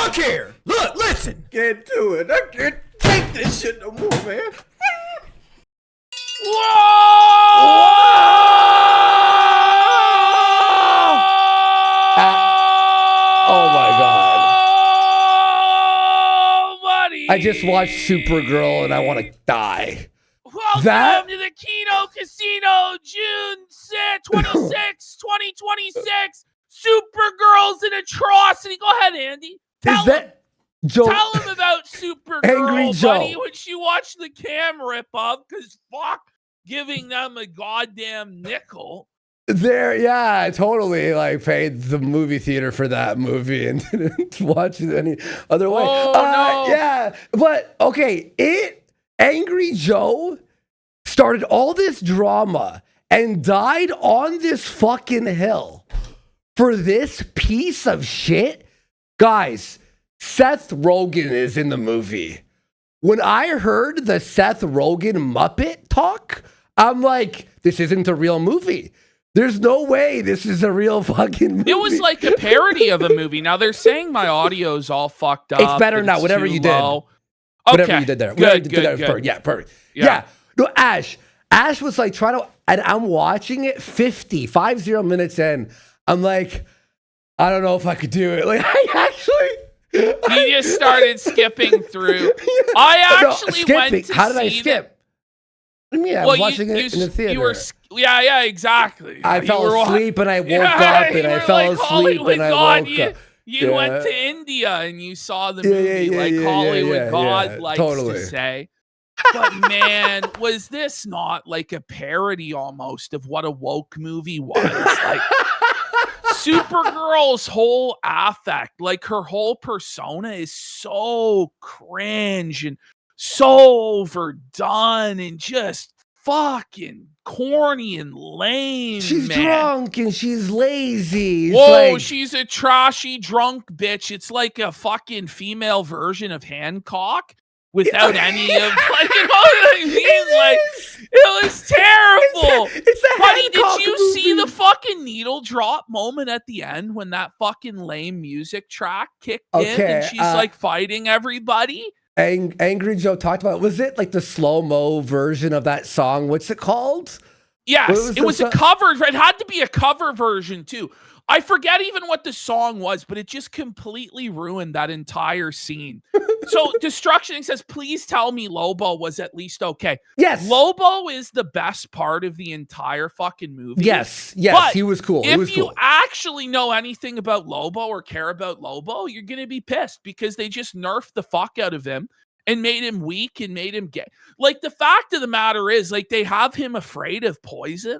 Look here. Look, listen. Can't do it. I can't take this shit no more, man. Oh my God. Oh, buddy. I just watched Supergirl and I want to die. Welcome to the Kino Casino, June 26, 2026. Supergirl's an atrocity. Go ahead, Andy. Tell him about Supergirl, Angry Joe. buddy, when she watched the cam rip up, because fuck giving them a goddamn nickel. I totally like paid the movie theater for that movie and didn't watch it any other way. Oh, no. Yeah, but okay, Angry Joe started all this drama and died on this fucking hill for this piece of shit. Guys, Seth Rogen is in the movie. When I heard the Seth Rogen Muppet talk, I'm like, this isn't a real movie. There's no way this is a real fucking movie. It was like a parody of a movie. Now they're saying my audio's all fucked up. It's better now, whatever you did. Whatever you did there. Good. Perfect. Yeah, perfect. Yeah. No, Ash was like trying to, and I'm watching it 50 minutes in. I'm like, I don't know if I could do it. Like, He just started skipping through. I actually went to How did I skip? What do you mean? I was watching it in the theater. Yeah, exactly. I fell asleep and I woke up and I fell asleep and I woke up. You went to India and you saw the movie like Hollywood God likes to say. But man, was this not like a parody almost of what a woke movie was? Like Supergirl's whole affect, like her whole persona is so cringe and so overdone and just fucking corny and lame. She's drunk and she's lazy. Whoa, she's a trashy drunk bitch. It's like a fucking female version of Hancock without any of, like, you know what I mean? Like, it was terrible. It's a Buddy, Hancock did you movie. see the fucking needle drop moment at the end when that fucking lame music track kicked in and she's like fighting everybody? Angry Joe talked about, was it like the slow-mo version of that song? What's it called? Yes, it was a cover. It had to be a cover version too. I forget even what the song was, but it just completely ruined that entire scene. So Destruction says, please tell me Lobo was at least okay. Yes. Lobo is the best part of the entire fucking movie. Yes, but he was cool. If you actually know anything about Lobo or care about Lobo, you're going to be pissed because they just nerfed the fuck out of him and made him weak and made him get, like, the fact of the matter is, like, they have him afraid of poison.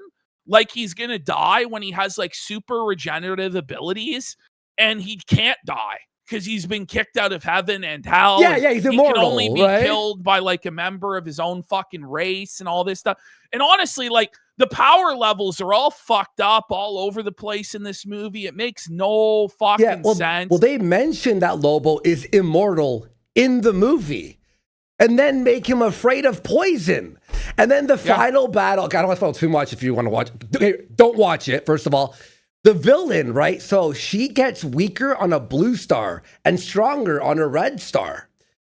Like he's going to die when he has like super regenerative abilities and he can't die because he's been kicked out of heaven and hell. Yeah, he's immortal. He can only be killed by like a member of his own fucking race and all this stuff. And honestly, like the power levels are all fucked up all over the place in this movie. It makes no fucking sense. Well, they mentioned that Lobo is immortal in the movie. And then make him afraid of poison. And then the final battle, I don't want to spoil too much if you want to watch it. Don't watch it, first of all. The villain, right? So she gets weaker on a blue star and stronger on a red star.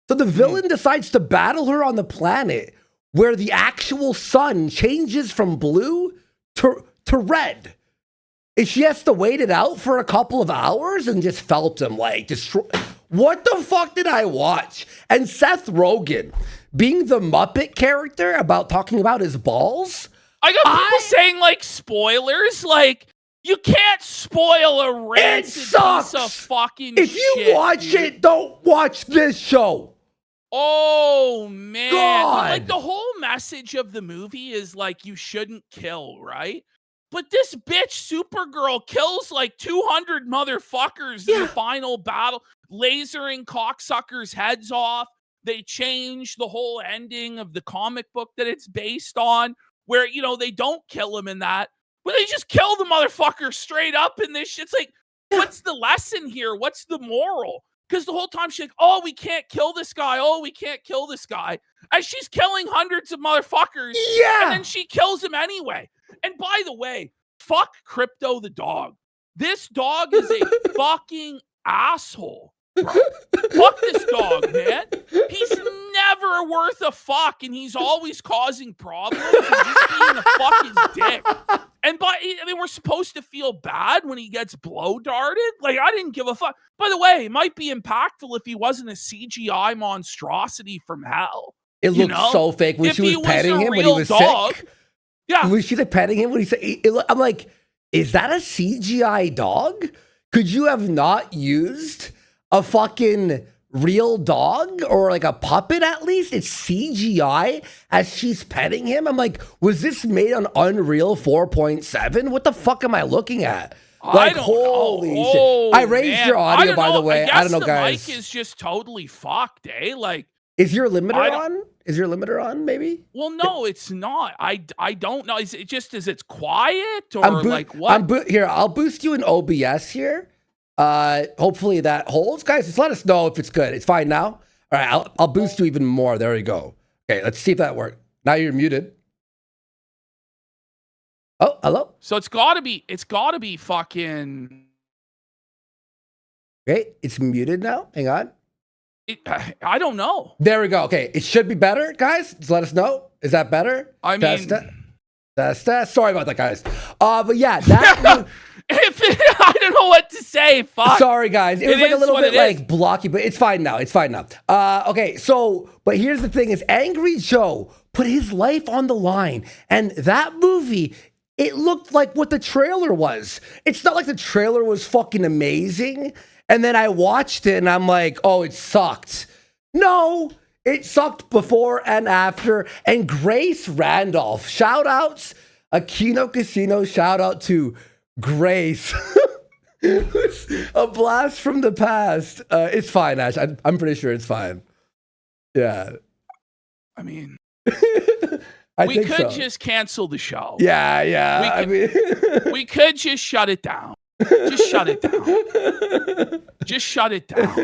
So the villain decides to battle her on the planet where the actual sun changes from blue to red. And she has to wait it out for a couple of hours and just felt him like destroy. What the fuck did I watch? And Seth Rogen being the Muppet character talking about his balls. I got people saying like spoilers. Like you can't spoil a rancid piece of fucking shit. If you watch it, don't watch this show. Oh man. God. Like the whole message of the movie is like you shouldn't kill, right? But this bitch Supergirl kills like 200 motherfuckers in the final battle, lasering cocksuckers' heads off. They change the whole ending of the comic book that it's based on, where, you know, they don't kill him in that, but they just kill the motherfucker straight up in this shit. It's like, what's the lesson here? What's the moral? Because the whole time she's like, oh, we can't kill this guy. Oh, we can't kill this guy. As she's killing hundreds of motherfuckers. Yeah. And then she kills him anyway. And by the way, fuck Crypto the dog. This dog is a fucking asshole, bro. Fuck this dog, man. He's never worth a fuck, and he's always causing problems and just being a fucking dick. And we're supposed to feel bad when he gets blow darted. Like, I didn't give a fuck. By the way, it might be impactful if he wasn't a CGI monstrosity from hell. It looked so fake when she was petting him when he was sick. Yeah. Was she like petting him when he said, I'm like, is that a CGI dog? Could you have not used a fucking real dog or like a puppet at least? It's CGI as she's petting him. I'm like, was this made on Unreal 4.7? What the fuck am I looking at? Like, holy shit. I raised your audio, by the way. I don't know, guys. The mic is just totally fucked, eh? Like, is your limiter on? Is your limiter on, maybe? Well, no, it's not. I don't know. Is it's quiet or like what? Here, I'll boost you in OBS here. Hopefully that holds. Guys, just let us know if it's good. It's fine now. All right, I'll boost you even more. There we go. Okay, let's see if that worked. Now you're muted. Oh, hello? So it's gotta be fucking. Okay, it's muted now. Hang on. I don't know. There we go. Okay, it should be better, guys. Just let us know. Is that better? I mean, test. Sorry about that, guys. But yeah, that. I don't know what to say. Fuck. Sorry, guys. It was like a little bit like blocky, but it's fine now. It's fine now. Okay, so, but here's the thing: is Angry Joe put his life on the line, and that movie. It looked like what the trailer was. It's not like the trailer was fucking amazing. And then I watched it and I'm like, oh, it sucked. No, it sucked before and after. And Grace Randolph, shout outs, a Kino Casino shout out to Grace. A blast from the past. It's fine, Ash. I'm pretty sure it's fine. Yeah. I mean, we could just cancel the show. Yeah. We could just shut it down. Just shut it down. Just shut it down.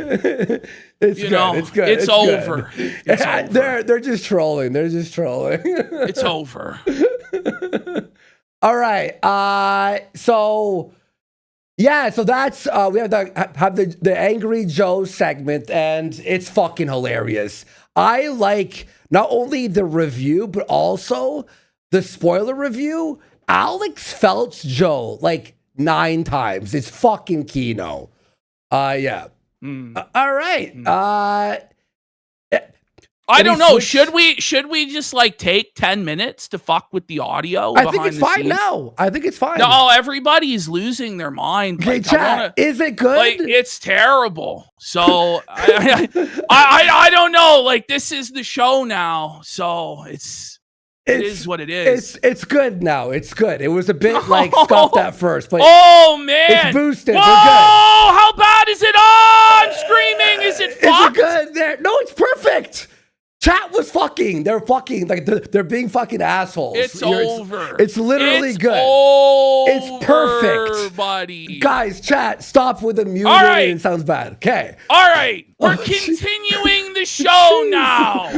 It's good. It's good. It's over. It's over. They're just trolling. It's over. All right. So that's we have the Angry Joe segment, and it's fucking hilarious. I like not only the review, but also the spoiler review. Alex Felt's Joe, like 9 times. It's fucking Kino. Yeah. All right. I don't know. Should we just like take 10 minutes to fuck with the audio? I think it's fine now. I think it's fine. No, everybody's losing their mind. Okay, chat. Is it good? Like, it's terrible. So I don't know. Like, this is the show now. So it is what it is. It's good now. It's good. It was a bit like scuffed at first, but oh man, it's boosted. Whoa, we're good. How bad is it? Oh, I'm screaming. Is it fucked? Is it good? There? No, it's perfect. Chat was fucking. They're fucking like they're being fucking assholes. It's over. It's literally it's good. Over, it's perfect, buddy. Guys, chat. Stop with the music. Right. It sounds bad. Okay. All right, we're continuing the show now.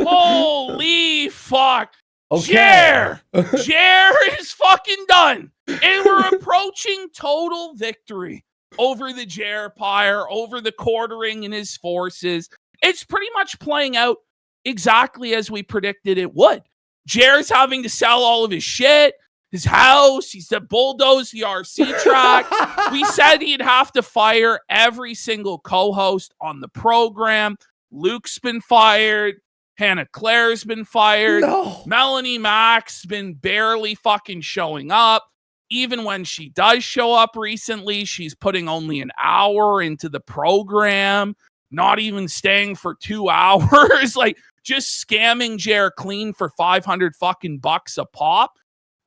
Holy fuck. Okay. Jer is fucking done. And we're approaching total victory over the Jer Pyre, over the quartering and his forces. It's pretty much playing out exactly as we predicted it would. Jer's having to sell all of his shit, his house. He's to bulldoze the RC track. We said he'd have to fire every single co-host on the program. Luke's been fired. Hannah Claire's been fired. No. Melanie Mack's been barely fucking showing up. Even when she does show up recently, she's putting only an hour into the program, not even staying for 2 hours, like just scamming Jer clean for 500 fucking bucks a pop.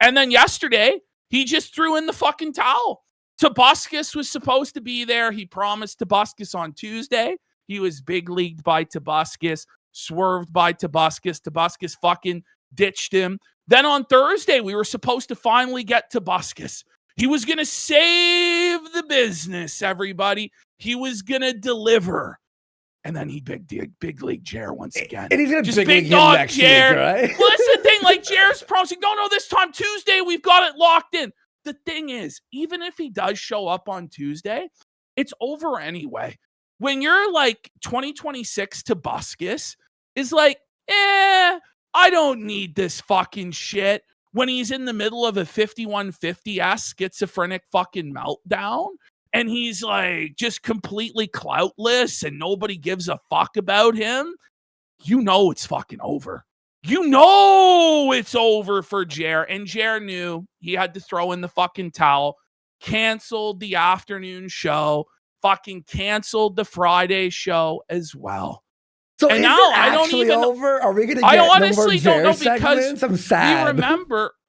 And then yesterday, he just threw in the fucking towel. Tobuscus was supposed to be there. He promised Tobuscus on Tuesday. He was big leagued by Tobuscus. Swerved by Tobuscus. Tobuscus fucking ditched him. Then on Thursday, we were supposed to finally get Tobuscus. He was going to save the business, everybody. He was going to deliver. And then he big league Jer once again. And he's going to just big dog next Jer. week, right? Well, that's the thing. Like, Jer's promising, no, this time Tuesday, we've got it locked in. The thing is, even if he does show up on Tuesday, it's over anyway. when you're like 2026 Tobuscus is like, I don't need this fucking shit. When he's in the middle of a 5150S schizophrenic fucking meltdown and he's like just completely cloutless and nobody gives a fuck about him, you know it's fucking over. You know it's over for Jer. And Jer knew he had to throw in the fucking towel, canceled the afternoon show, fucking canceled the Friday show as well. So and is now it I don't actually even over? Are we going to I get no more honestly don't Jer know segments? because I'm sad.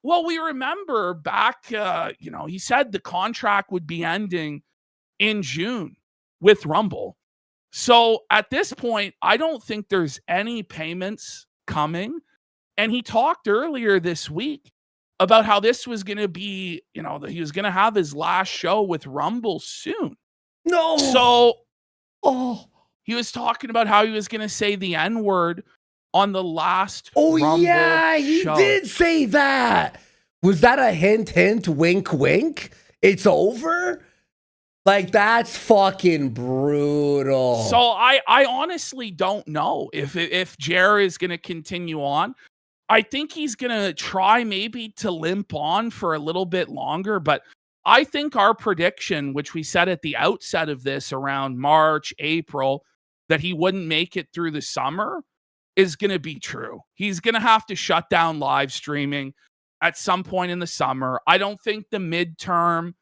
we remember back, he said the contract would be ending in June with Rumble. So at this point, I don't think there's any payments coming. And he talked earlier this week about how this was going to be, that he was going to have his last show with Rumble soon. No. So Oh. he was talking about how he was going to say the N-word on the last Rumble yeah, he show. did say that. Was that a hint, wink, wink? It's over? Like, that's fucking brutal. So I honestly don't know if Jer is going to continue on. I think he's going to try maybe to limp on for a little bit longer, but I think our prediction, which we said at the outset of this around March, April, that he wouldn't make it through the summer is going to be true. He's going to have to shut down live streaming at some point in the summer. I don't think the midterm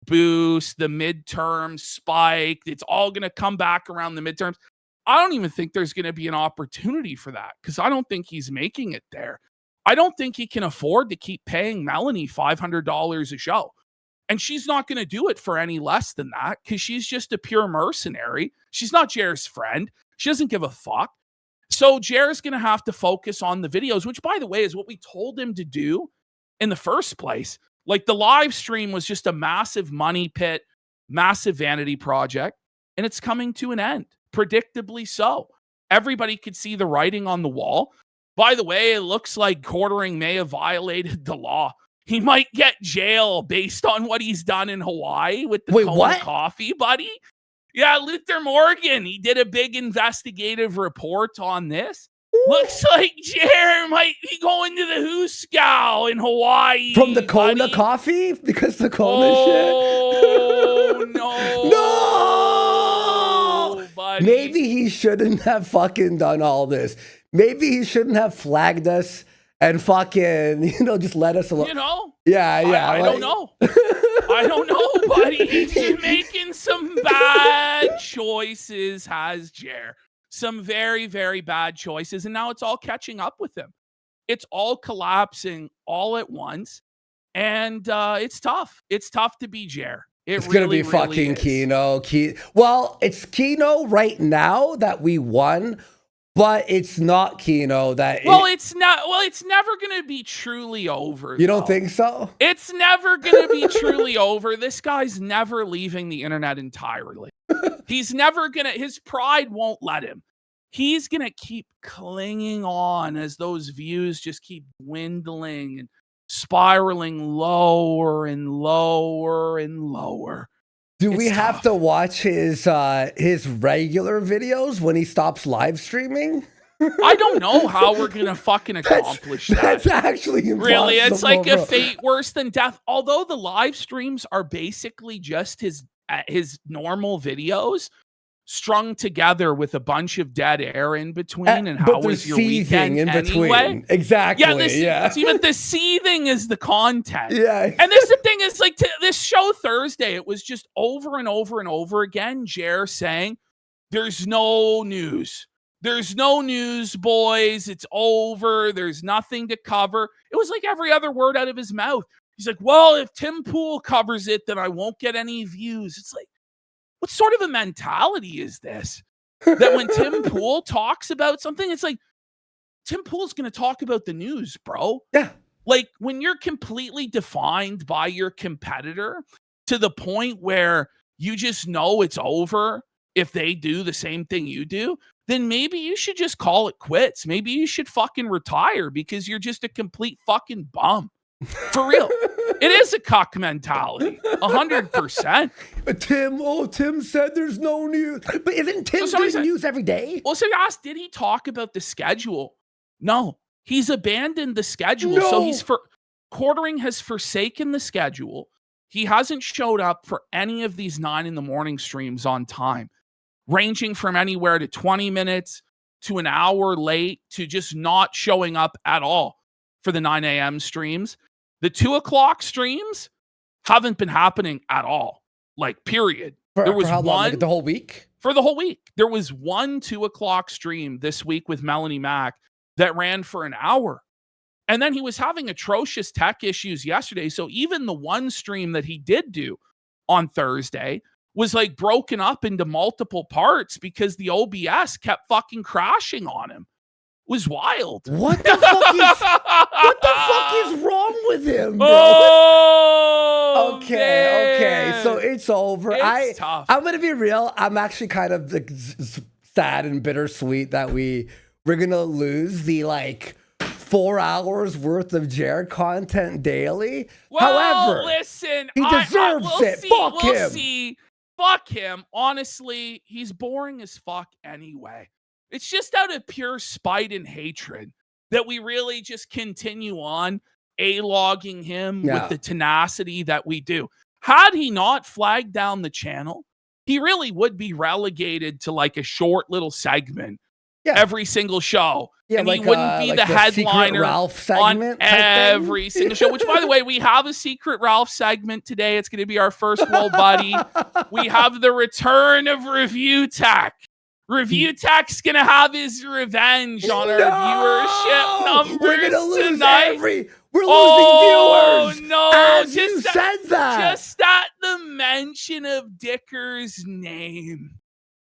boost, the midterm spike, it's all going to come back around the midterms. I don't even think there's going to be an opportunity for that because I don't think he's making it there. I don't think he can afford to keep paying Melanie $500 a show. And she's not going to do it for any less than that because she's just a pure mercenary. She's not Jer's friend. She doesn't give a fuck. So Jer's going to have to focus on the videos, which, by the way, is what we told him to do in the first place. Like, the live stream was just a massive money pit, massive vanity project, and it's coming to an end, predictably so. Everybody could see the writing on the wall. By the way, it looks like Quartering may have violated the law. He might get jail based on what he's done in Hawaii with the Kona coffee, buddy. Yeah, Luther Morgan, he did a big investigative report on this. Looks like Jer might be going to the Hooskow in Hawaii. From the Kona coffee? Because the Kona shit? No. No! Buddy. Maybe he shouldn't have fucking done all this. Maybe he shouldn't have flagged us and fucking, just let us alone. Yeah. I don't know. I don't know, buddy. He's just making some bad choices, has Jer. Some very, very bad choices. And now it's all catching up with him. It's all collapsing all at once. And it's tough. It's tough to be Jer. It's going to be fucking Kino. Well, it's Kino right now that we won. But it's not Kino that. It's not. Well, it's never going to be truly over. You don't think so? It's never going to be truly over. This guy's never leaving the internet entirely. He's never going to. His pride won't let him. He's going to keep clinging on as those views just keep dwindling and spiraling lower and lower and lower. Do we have to watch his regular videos when he stops live streaming? I don't know how we're going to fucking accomplish that. That's actually impossible. Really, it's like a fate worse than death. Although the live streams are basically just his normal videos strung together with a bunch of dead air in between. And how was your weekend in between? Anyway? Exactly. See, but the seething is the content. Yeah. And this the thing is, like, this show Thursday, it was just over and over and over again, Jer saying, there's no news. There's no news, boys. It's over. There's nothing to cover. It was like every other word out of his mouth. He's like, well, if Tim Pool covers it, then I won't get any views. It's like, what sort of a mentality is this? That when Tim Pool talks about something, it's like, Tim Pool's going to talk about the news, bro. Yeah. Like, when you're completely defined by your competitor to the point where you just know it's over if they do the same thing you do, then maybe you should just call it quits. Maybe you should fucking retire because you're just a complete fucking bum. For real. It is a cuck mentality. 100%. Tim said there's no news. But isn't Tim doing news every day? Well, so you asked, did he talk about the schedule? No. He's abandoned the schedule. No. So Quartering has forsaken the schedule. He hasn't showed up for any of these 9 a.m. streams on time, ranging from anywhere to 20 minutes to an hour late to just not showing up at all for the 9 a.m. streams. The 2 o'clock streams haven't been happening at all. Like, period. There was how long? Like the whole week? For the whole week. There was one 2 o'clock stream this week with Melanie Mack that ran for an hour. And then he was having atrocious tech issues yesterday. So even the one stream that he did do on Thursday was like broken up into multiple parts because the OBS kept fucking crashing on him. It was wild. What the fuck is wrong with him, bro? Oh, okay. So it's over. It's tough. I'm gonna be real. I'm actually kind of like sad and bittersweet that we're gonna lose the like 4 hours worth of Jared content daily. Well, however, listen, he deserves it. Fuck him. We'll see. Fuck him. Honestly, he's boring as fuck anyway. It's just out of pure spite and hatred that we really just continue on A-logging him with the tenacity that we do. Had he not flagged down the channel, he really would be relegated to like a short little segment every single show. And like, he wouldn't be like the headliner Ralph on every single show, which, by the way, we have a Secret Ralph segment today. It's going to be our first Whoa Buddy. We have the return of Review Tech. Review Tech's going to have his revenge on our viewership numbers We're going to lose tonight. We're losing viewers. No. As you said that. Just at the mention of Dicker's name,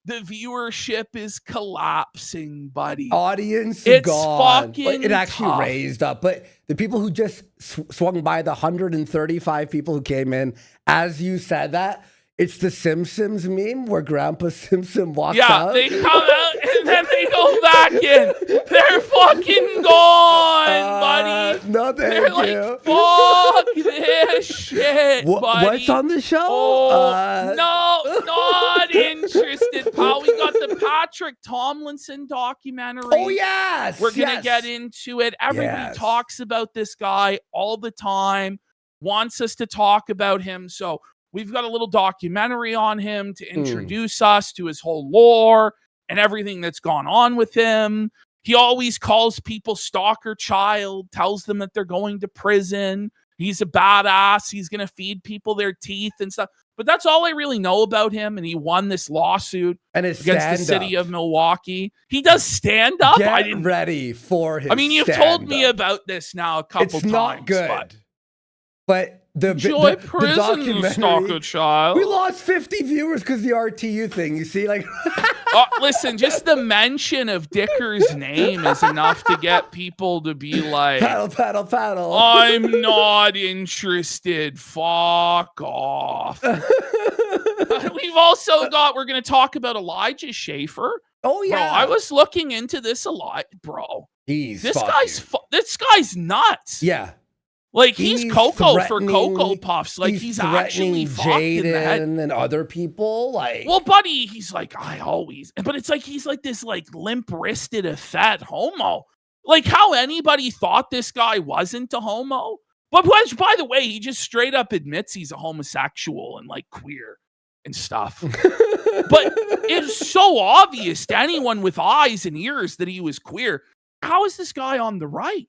the viewership is collapsing, buddy. Audience it's gone. Fucking it actually tough. raised up. But the people who just swung by, the 135 people who came in, as you said that, it's the Simpsons meme where Grandpa Simpson walks out. Yeah, they come out and then they go back in. They're fucking gone, buddy. No, They're like, fuck this shit, buddy. What's on the show? No, not interested, pal. We got the Patrick Tomlinson documentary. Oh, yes. We're going to get into it. Everybody talks about this guy all the time, wants us to talk about him. So we've got a little documentary on him to introduce us to his whole lore and everything that's gone on with him. He always calls people stalker child, tells them that they're going to prison. He's a badass. He's going to feed people their teeth and stuff. But that's all I really know about him. And he won this lawsuit against the city of Milwaukee. He does stand up. Get ready for his you've told me about this now a couple times. It's not good. But the documentary, stalker child. We lost 50 viewers because the RTU thing. You see, like, listen, just the mention of Dicker's name is enough to get people to be like, paddle. I'm not interested. Fuck off. We've also got. We're going to talk about Elijah Schaefer. Oh yeah, bro, I was looking into this a lot, bro. This guy's nuts. Yeah. Like, he's Coco for Cocoa Puffs. Like, he's actually Jaden and other people. Like, well, buddy, he's like, but it's like he's like this like limp-wristed, a fat homo. Like, how anybody thought this guy wasn't a homo? But which, by the way, he just straight up admits he's a homosexual and like queer and stuff. But it's so obvious to anyone with eyes and ears that he was queer. How is this guy on the right?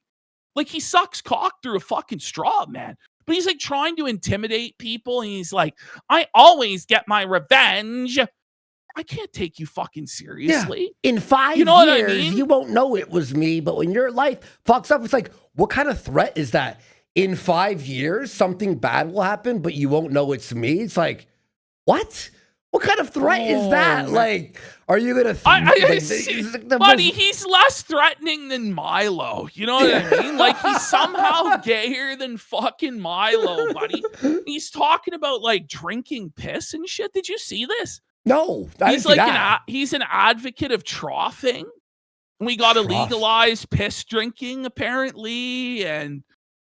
Like, he sucks cock through a fucking straw, man. But he's like trying to intimidate people. And he's like, I always get my revenge. I can't take you fucking seriously. Yeah. In 5 years, you won't know it was me. But when your life fucks up, it's like, what kind of threat is that? In 5 years, something bad will happen, but you won't know it's me. It's like, what? What kind of threat is that? Like, are you gonna? Buddy, he's less threatening than Milo. You know what I mean? Like, he's somehow gayer than fucking Milo, buddy. He's talking about like drinking piss and shit. Did you see this? No, he's like he's an advocate of troughing. We got to legalize piss drinking apparently, and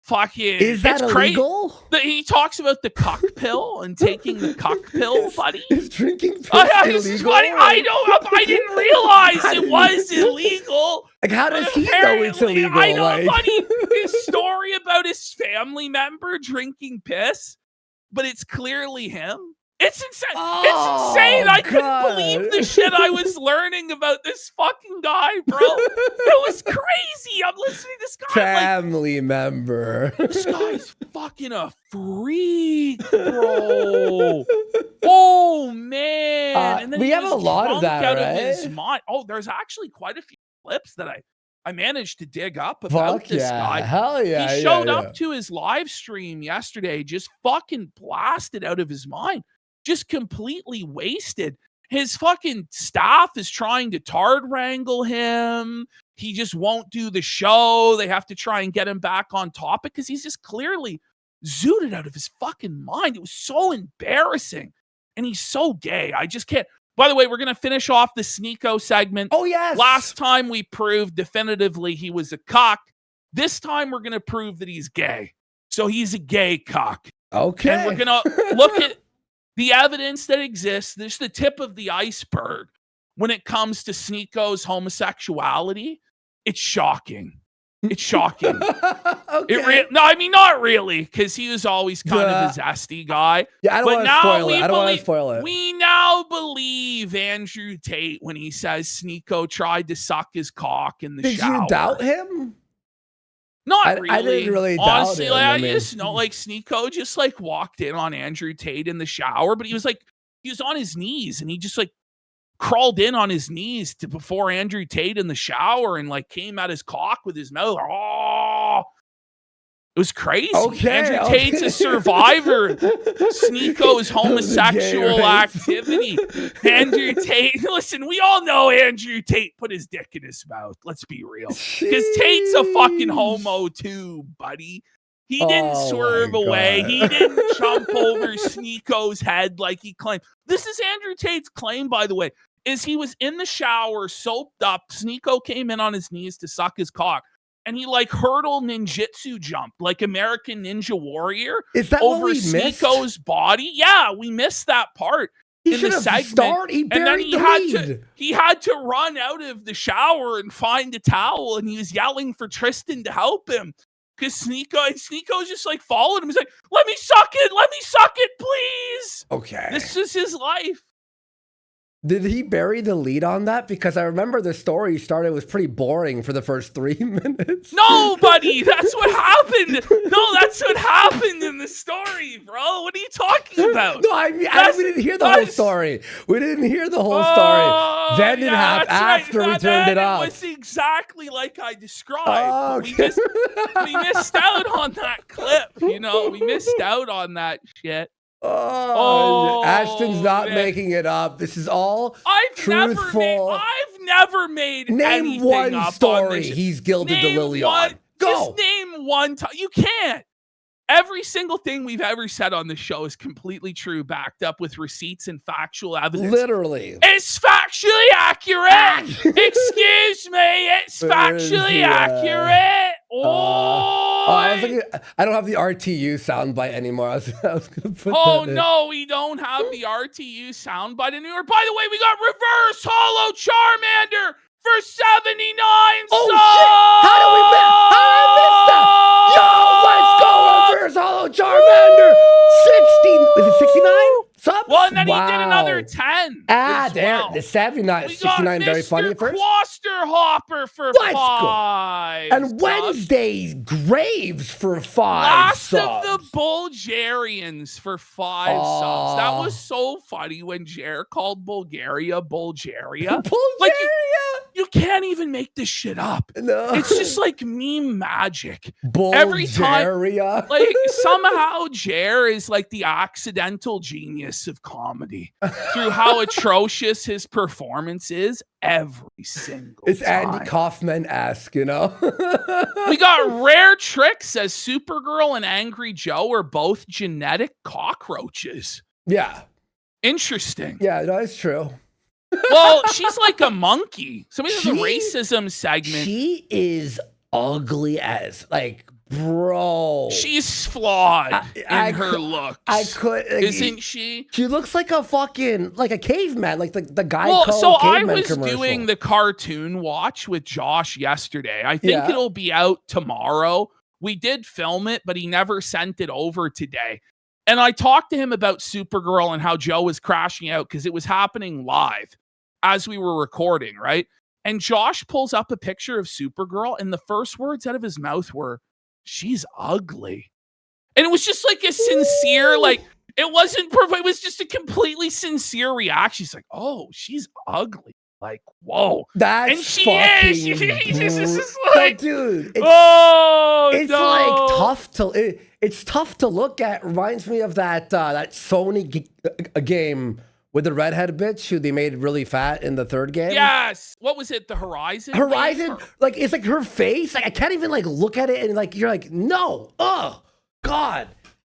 Fucking, Is that it's crazy. illegal? He talks about the cuck pill and taking the cuck pill, buddy. Is drinking piss This is illegal? funny. I didn't realize it was illegal. Like, how does But he know it's apparently- illegal? I know, like, buddy. His story about his family member drinking piss, but it's clearly him. It's insane. It's insane. I couldn't believe the shit I was learning about this fucking guy, bro. It was crazy. I'm listening to this guy. family member. This guy's fucking a freak, bro. Oh man! And then we he have was a lot of drunk that, out right? of his mind. Oh, there's actually quite a few clips that I managed to dig up about Fuck this yeah. guy. Hell yeah. He showed up to his live stream yesterday, just fucking blasted out of his mind, just completely wasted. His fucking staff is trying to tard wrangle him. He just won't do the show. They have to try and get him back on topic because he's just clearly zooted out of his fucking mind. It was so embarrassing. And he's so gay. I just can't. By the way, we're going to finish off the Sneeko segment. Oh, yes. Last time we proved definitively he was a cock. This time we're going to prove that he's gay. So he's a gay cock. Okay. And we're going to look at the evidence that exists. This is the tip of the iceberg when it comes to Sneeko's homosexuality. It's shocking. It's shocking. Okay. No, I mean, not really, because he was always kind of a zesty guy. Yeah, I don't want to spoil it. I don't want to spoil it. We now believe Andrew Tate when he says Sneeko tried to suck his cock in the shower. Did you doubt him? Not really. I didn't really Honestly, doubt him. I just know, like, Sneeko just, like, walked in on Andrew Tate in the shower, but he was on his knees, and he just, like, crawled in on his knees before Andrew Tate in the shower and, like, came at his cock with his mouth. Oh, it was crazy. Okay, Andrew Tate's a survivor. Sneeko's homosexual activity. Andrew Tate, listen, we all know Andrew Tate put his dick in his mouth. Let's be real. Because Tate's a fucking homo too, buddy. He didn't swerve away. He didn't jump over Sneeko's head like he claimed. This is Andrew Tate's claim, by the way, is he was in the shower, soaped up. Sneeko came in on his knees to suck his cock. And he like hurdle ninjutsu jumped like American Ninja Warrior. Is that over what we missed? Sneeko's body? Yeah, we missed that part He in the segment. He and then buried he had to run out of the shower and find a towel, and he was yelling for Tristan to help him. Because Sneeko's just like followed him. He's like, let me suck it, please. Okay. This is his life. Did he bury the lead on that? Because I remember the story started was pretty boring for the first 3 minutes. No, buddy, that's what happened. No, that's what happened in the story, bro. What are you talking about? No, we didn't hear the whole story. We didn't hear the whole story. Then it happened after he turned it off. It was exactly like I described. Oh, okay. We missed out on that clip, you know? We missed out on that shit. Oh, Ashton's not making it up. This is all truthful. I've never made Name anything one up story on this. he's gilded Name the lily one, on. Go. Just name one time. You can't. Every single thing we've ever said on the show is completely true, backed up with receipts and factual evidence. Literally. It's factually accurate. Excuse me. It's factually accurate. I don't have the RTU soundbite anymore. I was going to put that in. No, we don't have the RTU soundbite anymore. By the way, we got Reverse Hollow Charmander for 79 Oh, subs. shit. How did I miss that? Yo, let's go, Reverse Hollow Charmander. 60. Is it 69? Subs? Well, and then he did another 10. Damn. The 79. We 69 got very Mr. funny at first. Quaster Hopper for Let's 5. And Wednesday Graves for 5 Last subs. of the Bulgarians for 5 subs. That was so funny when Jer called Bulgaria. Bulgaria? Like, you can't even make this shit up. No. It's just like meme magic. Bulgaria? Every time, like, somehow Jer is like the accidental genius of comedy through how atrocious his performance is every single It's time. Andy Kaufman-esque, you know? We got Rare Tricks as Supergirl and Angry Joe are both genetic cockroaches. Yeah. Interesting. Yeah, no, it's true. Well, she's like a monkey. So maybe there's a racism segment. She is ugly as, like, Bro. She's flawed in her looks. I could. Isn't she? She looks like a fucking, like a caveman, like the guy Well, so I caveman was commercial. doing the cartoon watch with Josh yesterday. I think Yeah. it'll be out tomorrow. We did film it, but he never sent it over today. And I talked to him about Supergirl and how Joe was crashing out because it was happening live as we were recording, right? And Josh pulls up a picture of Supergirl, and the first words out of his mouth were, "She's ugly." And it was just like a sincere, like, it wasn't perfect. It was just a completely sincere reaction. She's like, "Oh, she's ugly." Like, whoa. That's and she fucking is. This is But like, dude, it's like tough to. It's tough to look at. Reminds me of that Sony game with the redhead bitch who they made really fat in the third game. Yes. What was it? The Horizon? Horizon, like it's like her face. Like I can't even like look at it and like you're like no, oh God.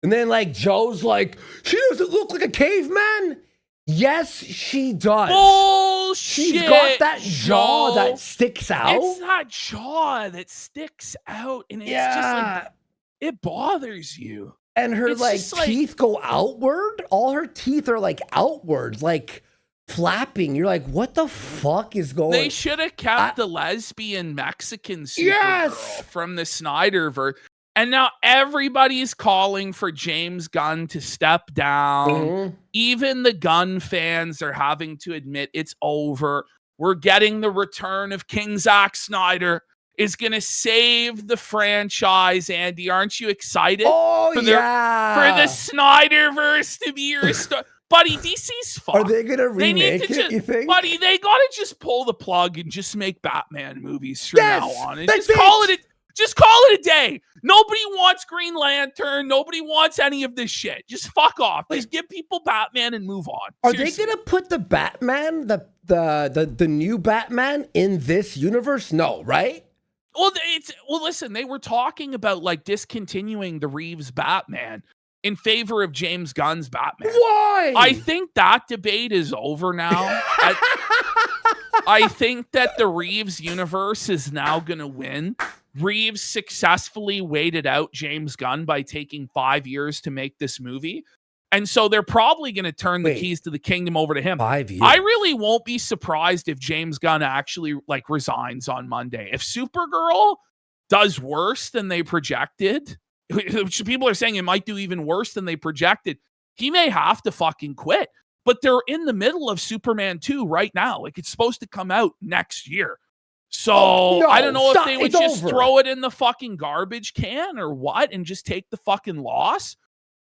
And then like Joe's like she doesn't look like a caveman. Yes, she does. Bullshit. She's got that jaw that sticks out. It's that jaw that sticks out, and it's just like it bothers you. And her It's like just like- teeth go outward. All her teeth are like outwards, like flapping. You're like, what the fuck is going? They should have kept the lesbian Mexican Supergirl Yes! from the Snyderverse. And now everybody's calling for James Gunn to step down. Mhm. Even the Gunn fans are having to admit it's over. We're getting the return of King Zack Snyder. Is going to save the franchise, Andy. Aren't you excited? Oh, for yeah. For the Snyderverse to be restored. Buddy, DC's fucked. Are they going to They need remake to it, just, you think? buddy, they got to just pull the plug and just make Batman movies from Yes, now on. And that's just call it. just call it a day. Nobody wants Green Lantern. Nobody wants any of this shit. Just fuck off. Just give people Batman and move on. Are Seriously. they going to put the Batman, the new Batman in this universe? No, right? Well, listen, they were talking about like discontinuing the Reeves Batman in favor of James Gunn's Batman. Why? I think that debate is over now. I think that the Reeves universe is now going to win. Reeves successfully waited out James Gunn by taking 5 years to make this movie. And so they're probably going to turn the keys to the kingdom over to him. 5 years. I really won't be surprised if James Gunn actually like resigns on Monday. If Supergirl does worse than they projected, which people are saying it might do even worse than they projected, he may have to fucking quit. But they're in the middle of Superman 2 right now. Like it's supposed to come out next year. So I don't know if they would just throw it in the fucking garbage can or what and just take the fucking loss.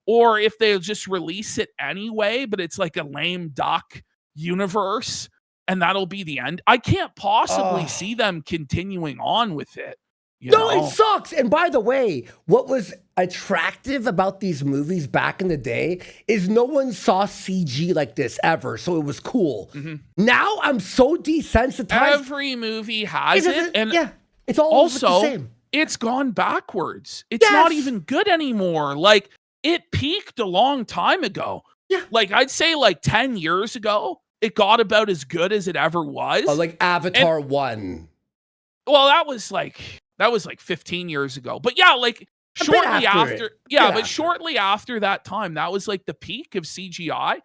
Or if they'll just release it anyway, but it's like a lame duck universe, and that'll be the end. I can't possibly see them continuing on with it. It sucks. And by the way, what was attractive about these movies back in the day is no one saw CG like this ever, so it was cool. Mm-hmm. Now I'm so desensitized. Every movie has it, and it's all also the same. It's gone backwards. It's not even good anymore. Like it peaked a long time ago. Yeah. Like I'd say like 10 years ago, it got about as good as it ever was. Oh, like Avatar 1. Well, that was like 15 years ago. But yeah, like shortly shortly after that time, that was like the peak of CGI.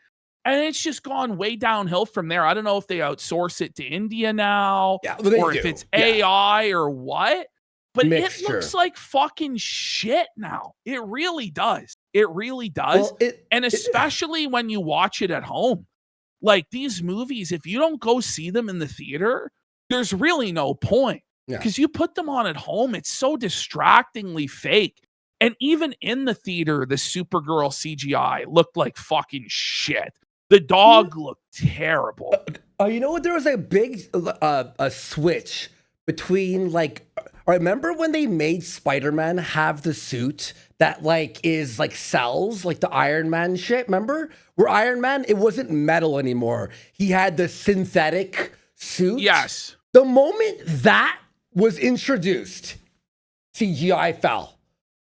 And it's just gone way downhill from there. I don't know if they outsource it to India now or if it's AI or what. But it looks like fucking shit now. It really does. It really does. Well, and especially when you watch it at home. Like these movies, if you don't go see them in the theater, there's really no point. Because you put them on at home, it's so distractingly fake. And even in the theater, the Supergirl CGI looked like fucking shit. The dog looked terrible. You know what? There was a big a switch between like. Remember when they made Spider-Man have the suit that like is like cells, like the Iron Man shit? Remember? Where Iron Man, it wasn't metal anymore. He had the synthetic suit. Yes. The moment that was introduced, CGI fell.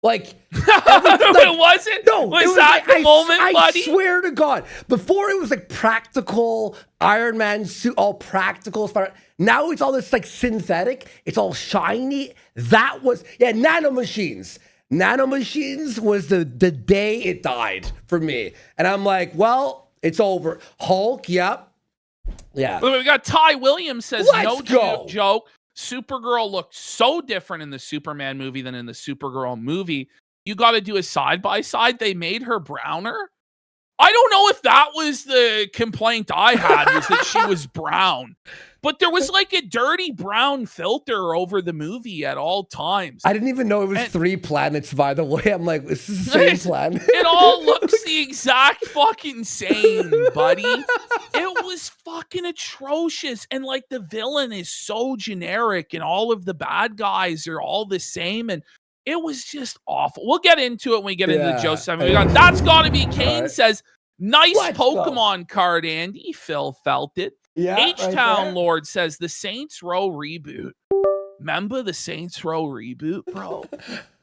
Like, it wasn't. no, Was that the moment, buddy? I swear to God. Before it was like practical Iron Man suit, all practical. Now it's all this like synthetic. It's all shiny. That was nanomachines. Nanomachines was the day it died for me, and I'm like, well, it's over. Hulk, yep, yeah. We got Ty Williams says, Let's no go. joke. Supergirl looked so different in the Superman movie than in the Supergirl movie. You got to do a side-by-side. They made her browner. I don't know if that was the complaint I had, was that she was brown. But there was like a dirty brown filter over the movie at all times. I didn't even know it was 3 planets, by the way. I'm like, this is the same planet. It all looks the exact fucking same, buddy. It was fucking atrocious. And like the villain is so generic and all of the bad guys are all the same. And it was just awful. We'll get into it when we get into the Joseph. We got, that's gotta be Kane says, nice Pokemon card, Andy. Phil felt it. Yeah, H-Town Lord says the Saints Row reboot. Remember the Saints Row reboot, bro?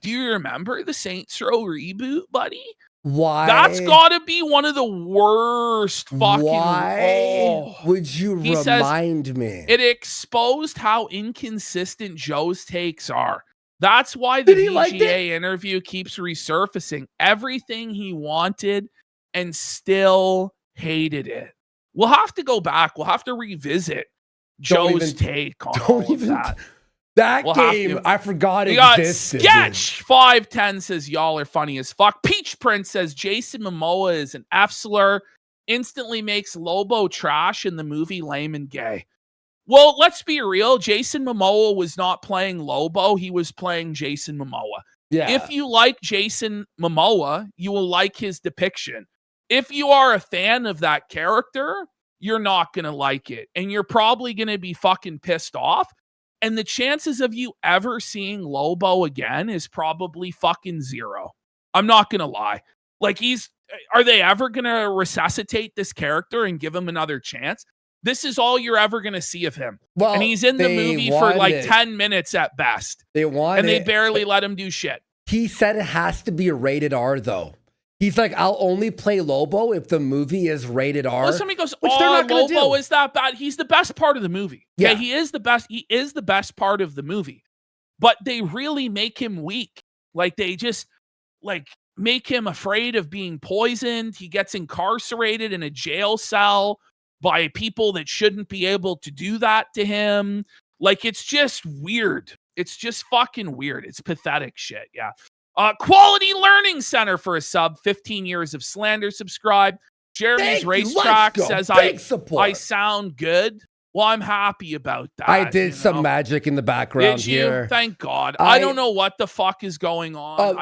Do you remember the Saints Row reboot, buddy? Why? That's gotta be one of the worst fucking. Why would you remind me? It exposed how inconsistent Joe's takes are. That's why the VGA interview keeps resurfacing. Everything he wanted and still hated it. We'll have to go back. We'll have to revisit Joe's take on all of that. That game, I forgot it existed. Sketch 510 says, y'all are funny as fuck. Peach Prince says, Jason Momoa is an F-slur. Instantly makes Lobo trash in the movie lame and gay. Well, let's be real. Jason Momoa was not playing Lobo. He was playing Jason Momoa. Yeah. If you like Jason Momoa, you will like his depiction. If you are a fan of that character, you're not going to like it. And you're probably going to be fucking pissed off. And the chances of you ever seeing Lobo again is probably fucking 0. I'm not going to lie. Like, are they ever going to resuscitate this character and give him another chance? This is all you're ever going to see of him. Well, and he's in the movie for like 10 minutes at best. They barely let him do shit. He said it has to be a rated R, though. He's like, I'll only play Lobo if the movie is rated R. Well, somebody goes, Lobo is that bad. He's the best part of the movie. Yeah, he is the best. He is the best part of the movie. But they really make him weak. Like, they just, like, make him afraid of being poisoned. He gets incarcerated in a jail cell by people that shouldn't be able to do that to him. Like, it's just weird. It's just fucking weird. It's pathetic shit, yeah. Quality Learning Center for a sub. 15 years of slander. Subscribe. Jeremy's Racetrack says I sound good. Well, I'm happy about that. I did some magic in the background here. Thank God. I don't know what the fuck is going on.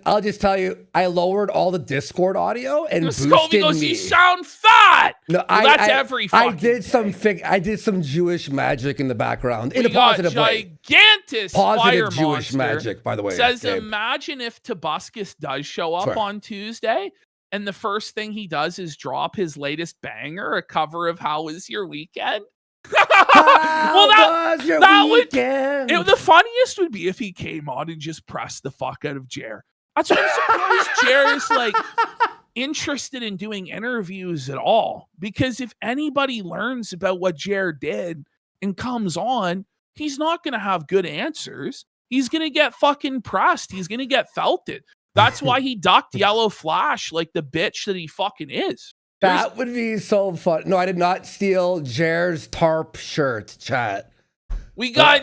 I'll just tell you, I lowered all the Discord audio and boosted goes, me. You sound fat. No, that's every fucking I did some Jewish magic in the background in a positive way. Gigantic positive Jewish magic, by the way. Says, Gabe, imagine if Tobuscus does show up on Tuesday. And the first thing he does is drop his latest banger, a cover of How Was Your Weekend? How was your weekend? The funniest would be if he came on and just pressed the fuck out of Jer. That's why I'm surprised Jer is like interested in doing interviews at all. Because if anybody learns about what Jer did and comes on, he's not going to have good answers. He's going to get fucking pressed. He's going to get felted. That's why he ducked Yellow Flash like the bitch that he fucking is. That would be so fun. No, I did not steal Jer's tarp shirt, chat. We got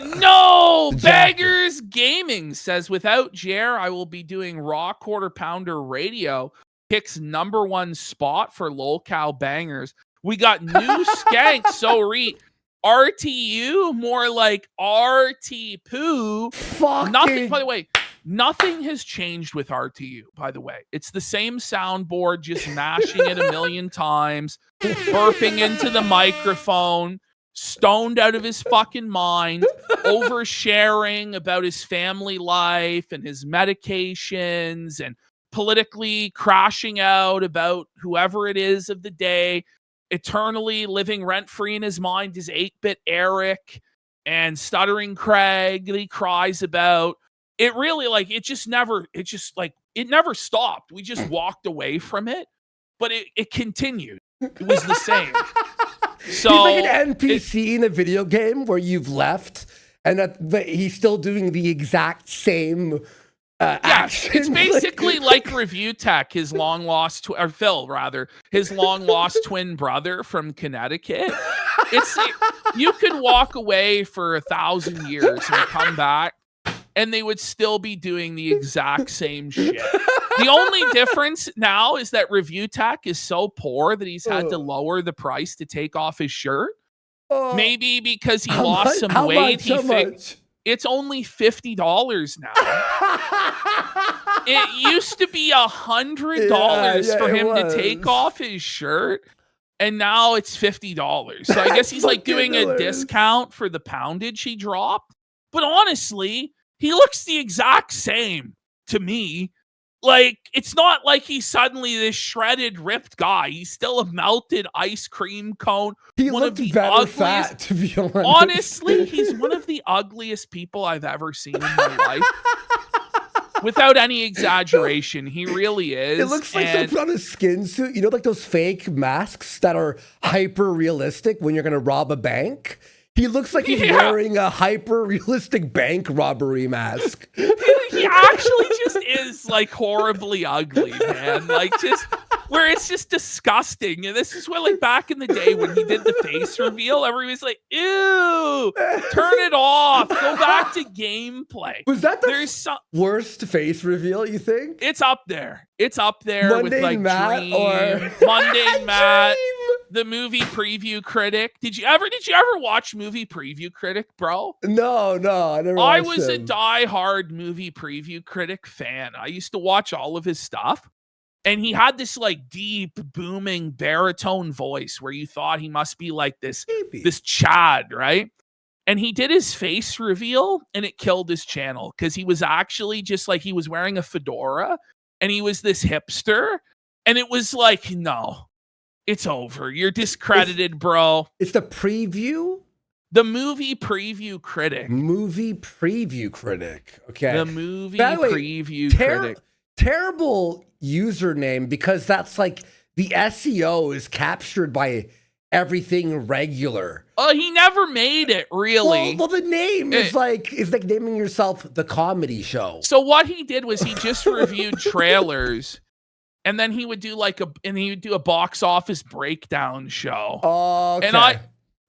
Beggars Gaming says, without Jer, I will be doing Raw Quarter Pounder Radio. Picks #1 spot for lolcow bangers. We got new skank. So read RTU, more like RT poo. Nothing, by the way. Nothing has changed with RTU, by the way. It's the same soundboard, just mashing it a million times, burping into the microphone, stoned out of his fucking mind, oversharing about his family life and his medications, and politically crashing out about whoever it is of the day, eternally living rent-free in his mind is 8-bit Eric and Stuttering Craig that he cries about. it really like it never stopped. We just walked away from it, but it continued. It was the same. So he's like an NPC in a video game where you've left, and he's still doing the exact same action. It's basically like Review Tech, his long lost or Phil rather, his long lost twin brother from Connecticut. You could walk away for 1,000 years and come back, and they would still be doing the exact same shit. The only difference now is that Review Tech is so poor that he's had to lower the price to take off his shirt. Maybe because he lost some weight. It's only $50 now. It used to be $100 for him to take off his shirt, and now it's $50. So I guess he's like doing a discount for the poundage he dropped. But honestly, he looks the exact same to me. Like, it's not like he's suddenly this shredded, ripped guy. He's still a melted ice cream cone. He looked better fat, to be honest. Honestly, he's one of the ugliest people I've ever seen in my life. Without any exaggeration, he really is. It looks like someone put on a skin suit. You know, like those fake masks that are hyper realistic when you're going to rob a bank? He looks like he's wearing a hyper-realistic bank robbery mask. He actually just is, like, horribly ugly, man. Like, just where it's just disgusting. And this is where, like, back in the day when he did the face reveal, everybody's like, ew, turn it off. Go back to gameplay. Was that the worst face reveal, you think? It's up there. It's up there Mundane with, like, Matt Dream, Mundane Matt. The movie preview critic. Did you ever watch movie preview critic, bro? No, I never watched I was a diehard movie preview critic fan. I used to watch all of his stuff. And he had this like deep, booming baritone voice where you thought he must be like this Chad, right? And he did his face reveal and it killed his channel because he was actually just like, he was wearing a fedora and he was this hipster. And it was like, no. It's over. You're discredited, bro. It's the preview? The movie preview critic. Movie preview critic. Okay. The movie preview critic. Terrible username because that's like the SEO is captured by everything regular. Oh, he never made it, really. Well, the name is like naming yourself The Comedy Show. So what he did was he just reviewed trailers. And then he would do a box office breakdown show. Oh, okay.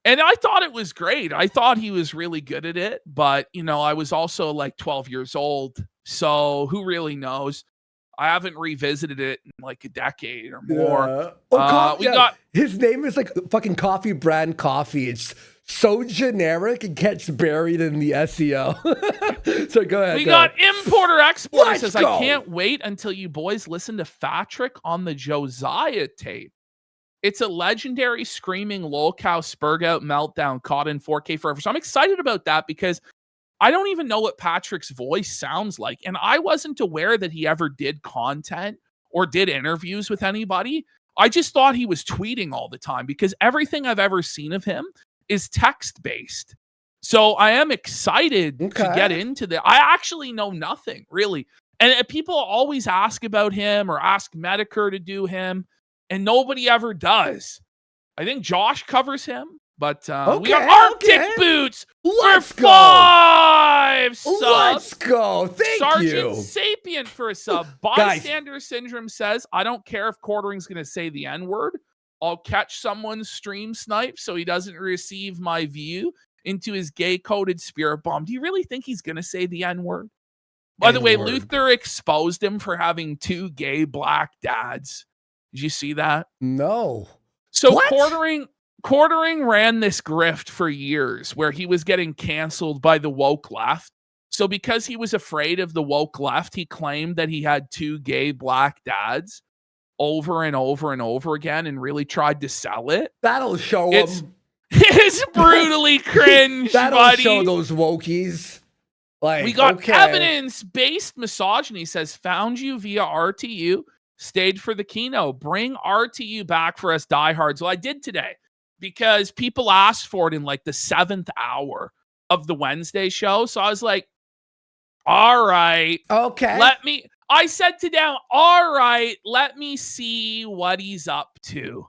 And I thought it was great. I thought he was really good at it, but you know, I was also like 12 years old, so who really knows? I haven't revisited it in like a decade or more. Yeah. His name is like fucking coffee brand coffee. It's so generic it gets buried in the SEO. So go ahead. We got Importer Export says, I can't wait until you boys listen to Fatrick on the Josiah tape. It's a legendary screaming lolcow spurg out meltdown caught in 4K forever. So I'm excited about that because I don't even know what Patrick's voice sounds like. And I wasn't aware that he ever did content or did interviews with anybody. I just thought he was tweeting all the time because everything I've ever seen of him is text-based. So I am excited to get into that. I actually know nothing, really. And people always ask about him or ask Medicare to do him, and nobody ever does. I think Josh covers him, but we got Arctic Boots for 5 subs. Let's go. Thank you. Sergeant Sapient for a sub. Bystander Syndrome says, I don't care if Quartering's going to say the N-word. I'll catch someone's stream snipe so he doesn't receive my view into his gay-coded spirit bomb. Do you really think he's going to say the N-word? By the way, Luther exposed him for having 2 gay black dads. Did you see that? No. So Quartering ran this grift for years where he was getting canceled by the woke left. So because he was afraid of the woke left, he claimed that he had 2 gay black dads over and over and over again and really tried to sell it. That'll show him. It's brutally cringe, That'll show those wokies. Like, we got evidence-based misogyny says, found you via RTU, stayed for the Kino. Bring RTU back for us diehards. Well, I did today because people asked for it in like the 7th hour of the Wednesday show. So I was like, all right. Okay. I said to them, all right, let me see what he's up to.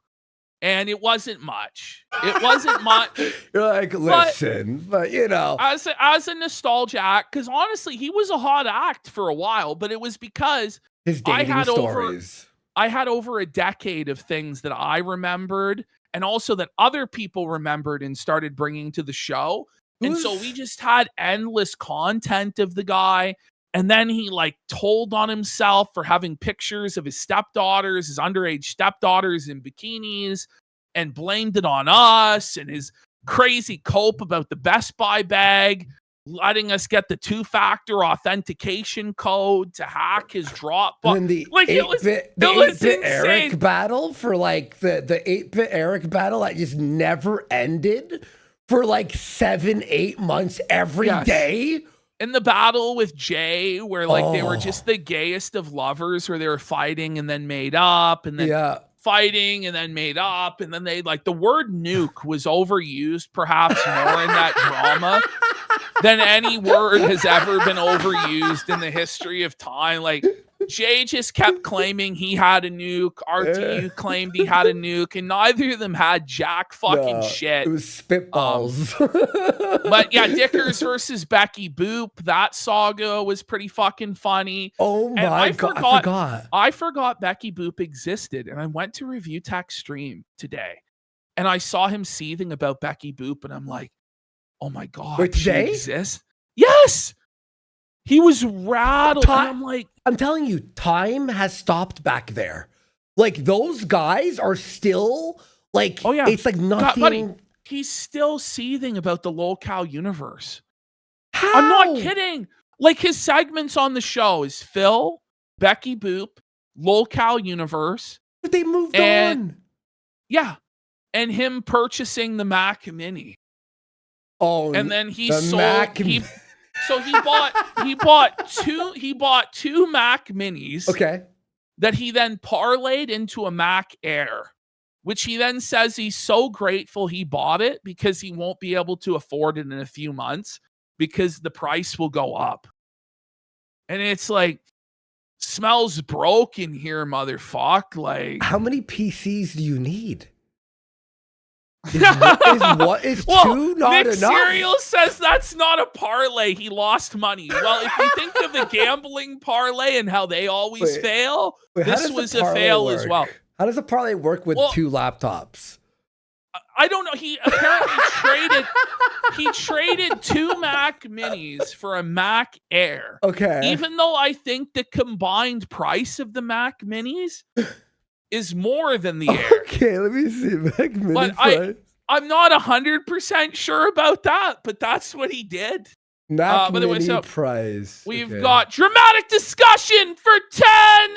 And it wasn't much. It wasn't much. You're like, listen, but you know. As a nostalgia act, because honestly, he was a hot act for a while, but it was because his dating stories. I had over a decade of things that I remembered and also that other people remembered and started bringing to the show. And so we just had endless content of the guy. And then he like told on himself for having pictures of his stepdaughters, his underage stepdaughters in bikinis, and blamed it on us, and his crazy cope about the Best Buy bag, letting us get the 2-factor authentication code to hack his Dropbox. And the 8-bit Eric battle for like the 8-bit Eric battle that just never ended for like 7-8 months every day. In the battle with Jay, where like they were just the gayest of lovers, where they were fighting and then made up, and then fighting and then made up, and then they like the word nuke was overused perhaps more in that drama than any word has ever been overused in the history of time. Like Jay just kept claiming he had a nuke. RTU claimed he had a nuke, and neither of them had jack fucking shit. It was spitballs. But yeah, Dickers versus Becky Boop, that saga was pretty fucking funny. Oh my God, I forgot Becky Boop existed, and I went to Review Tech stream today, and I saw him seething about Becky Boop, and I'm like, oh my God, wait, she exists? Yes! He was rattled. I'm like, I'm telling you, time has stopped back there. Like those guys are still like, it's like nothing. Buddy, he's still seething about the locale universe. How? I'm not kidding. Like his segments on the show is Phil, Becky Boop, locale universe. But they moved on. Yeah. And him purchasing the Mac Mini. Oh, and then he sold. So he bought two Mac Minis. Okay. That he then parlayed into a Mac Air, which he then says he's so grateful he bought it because he won't be able to afford it in a few months because the price will go up. And it's like, smells broken here, motherfuck. Like, how many PCs do you need? Is two not Nick enough? Serial says that's not a parlay. He lost money. Well, if you think of the gambling parlay and how they always fail, this was a fail as well. How does a parlay work with two laptops? I don't know. He apparently traded two Mac Minis for a Mac Air. Okay. Even though I think the combined price of the Mac Minis is more than the Air. Okay, let me see Mac Mini price. I'm not 100% sure about that, but that's what he did. Mac Mini price. We've got dramatic discussion for 10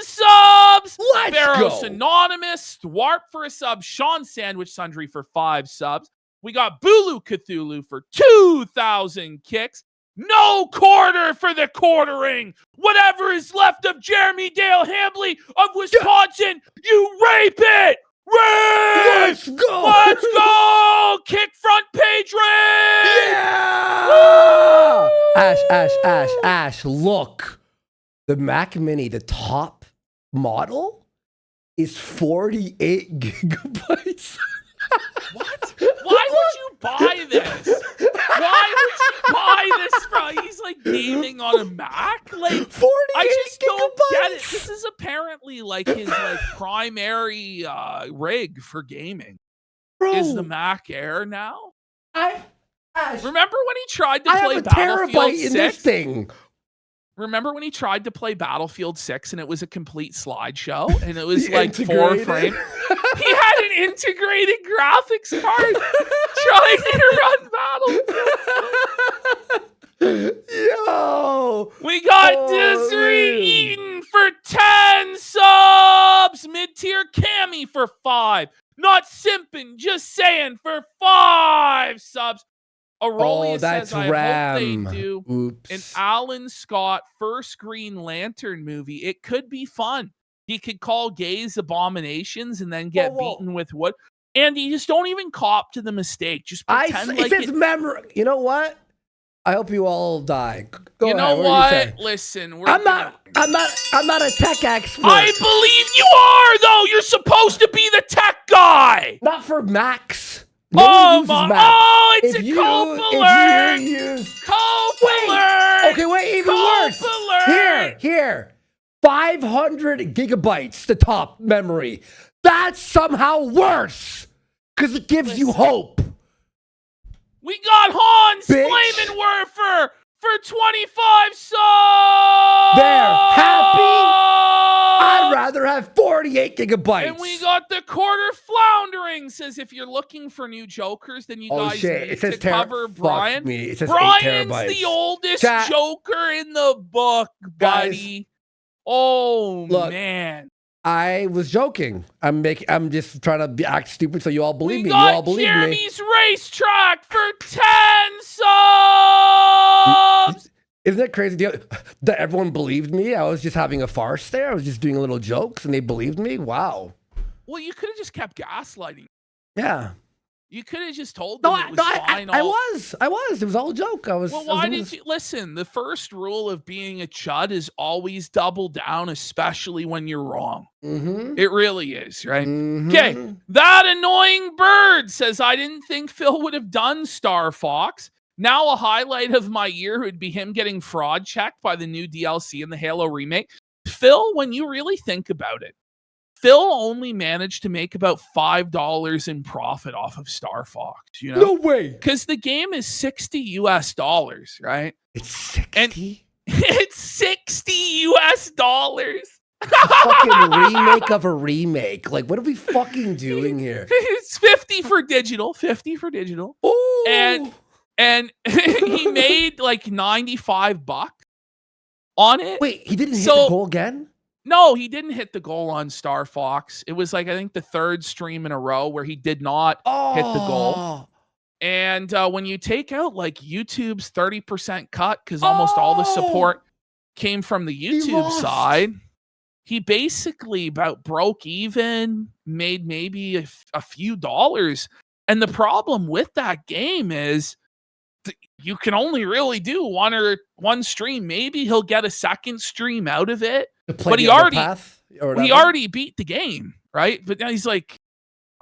subs. Let's Pharaoh's go. Anonymous, Thwarp for a sub, Sean Sandwich Sundry for 5 subs. We got Bulu Cthulhu for 2,000 kicks. No quarter for the quartering. Whatever is left of Jeremy Dale Hambley of Wisconsin, you rape it. Rape! Let's go! Let's go! Kick front page rape! Yeah! Ash, look. The Mac Mini, the top model, is 48 gigabytes. What? Why would you buy this? Why would you buy this from? He's like gaming on a Mac? Like 48 I just don't get it. gigabytes. This is apparently like his like primary rig for gaming. Bro, Is the Mac Air now? Ash, Remember when he tried to I play have a Battlefield terabyte 6? in this thing. Remember when he tried to play Battlefield 6 and it was a complete slideshow and it was The like 4 integrated. frames? He had an integrated graphics card trying to run Battlefield. Yo! We got Desiree Eaton for 10 subs. Mid-tier Cammy for 5. Not simping, just saying for 5 subs. Aurelia that's says, I RAM. hope they do Oops. an Alan Scott first Green Lantern movie. It could be fun. He could call gays abominations and then get beaten with wood. And you just don't even cop to the mistake. Just pretend like it says memory. You know what? I hope you all die. Go You ahead. know What? what? Do you say? Listen, I'm not a tech expert. I believe you are, though. You're supposed to be the tech guy. Not for Macs. No one uses Macs. Oh, it's If a you- cope if you alert. use- Cope Wait. alert. Okay, wait, even Cope worse. alert. Here. 500 gigabytes, the top memory. That's somehow worse. Because it gives you hope. We got Hans Bitch. Flamin' Werfer for 25 subs. There. Happy? I'd rather have 48 gigabytes. And we got the Quarter Floundering. Says if you're looking for new jokers, then you guys shit. need It says to cover Brian. Fuck me. It says 8 Brian's terabytes. the oldest Chat. joker in the book, buddy. Guys, oh, look, man. I was joking. I'm just trying to act stupid so you all believe me. We You all got believe me. Jeremy's Racetrack for 10 subs. Isn't it crazy that everyone believed me? I was just having a farce there. I was just doing little jokes and they believed me. Wow. Well, you could have just kept gaslighting. Yeah. You could have just told them it was fine. I was. It was all a joke. I was. Well, why did you listen? The first rule of being a chud is always double down, especially when you're wrong. Mm-hmm. It really is, right? Mm-hmm. Okay. That annoying bird says, I didn't think Phil would have done Star Fox. Now a highlight of my year would be him getting fraud checked by the new DLC in the Halo remake. Phil, when you really think about it, Phil only managed to make about $5 in profit off of Star Fox, you know? No way. Because the game is $60, right? It's 60? It's $60. Fucking remake of a remake. Like, what are we fucking doing here? It's 50 for digital. 50 for digital. Ooh. And he made like $95 on it. Wait, he didn't hit the goal again? No, he didn't hit the goal on Star Fox. It was like, I think the third stream in a row where he did not hit the goal. And when you take out like YouTube's 30% cut, because almost all the support came from the YouTube side, he basically about broke even, made maybe a few dollars. And the problem with that game is you can only really do one stream. Maybe he'll get a second stream out of it. But he already beat the game, right? But now he's like,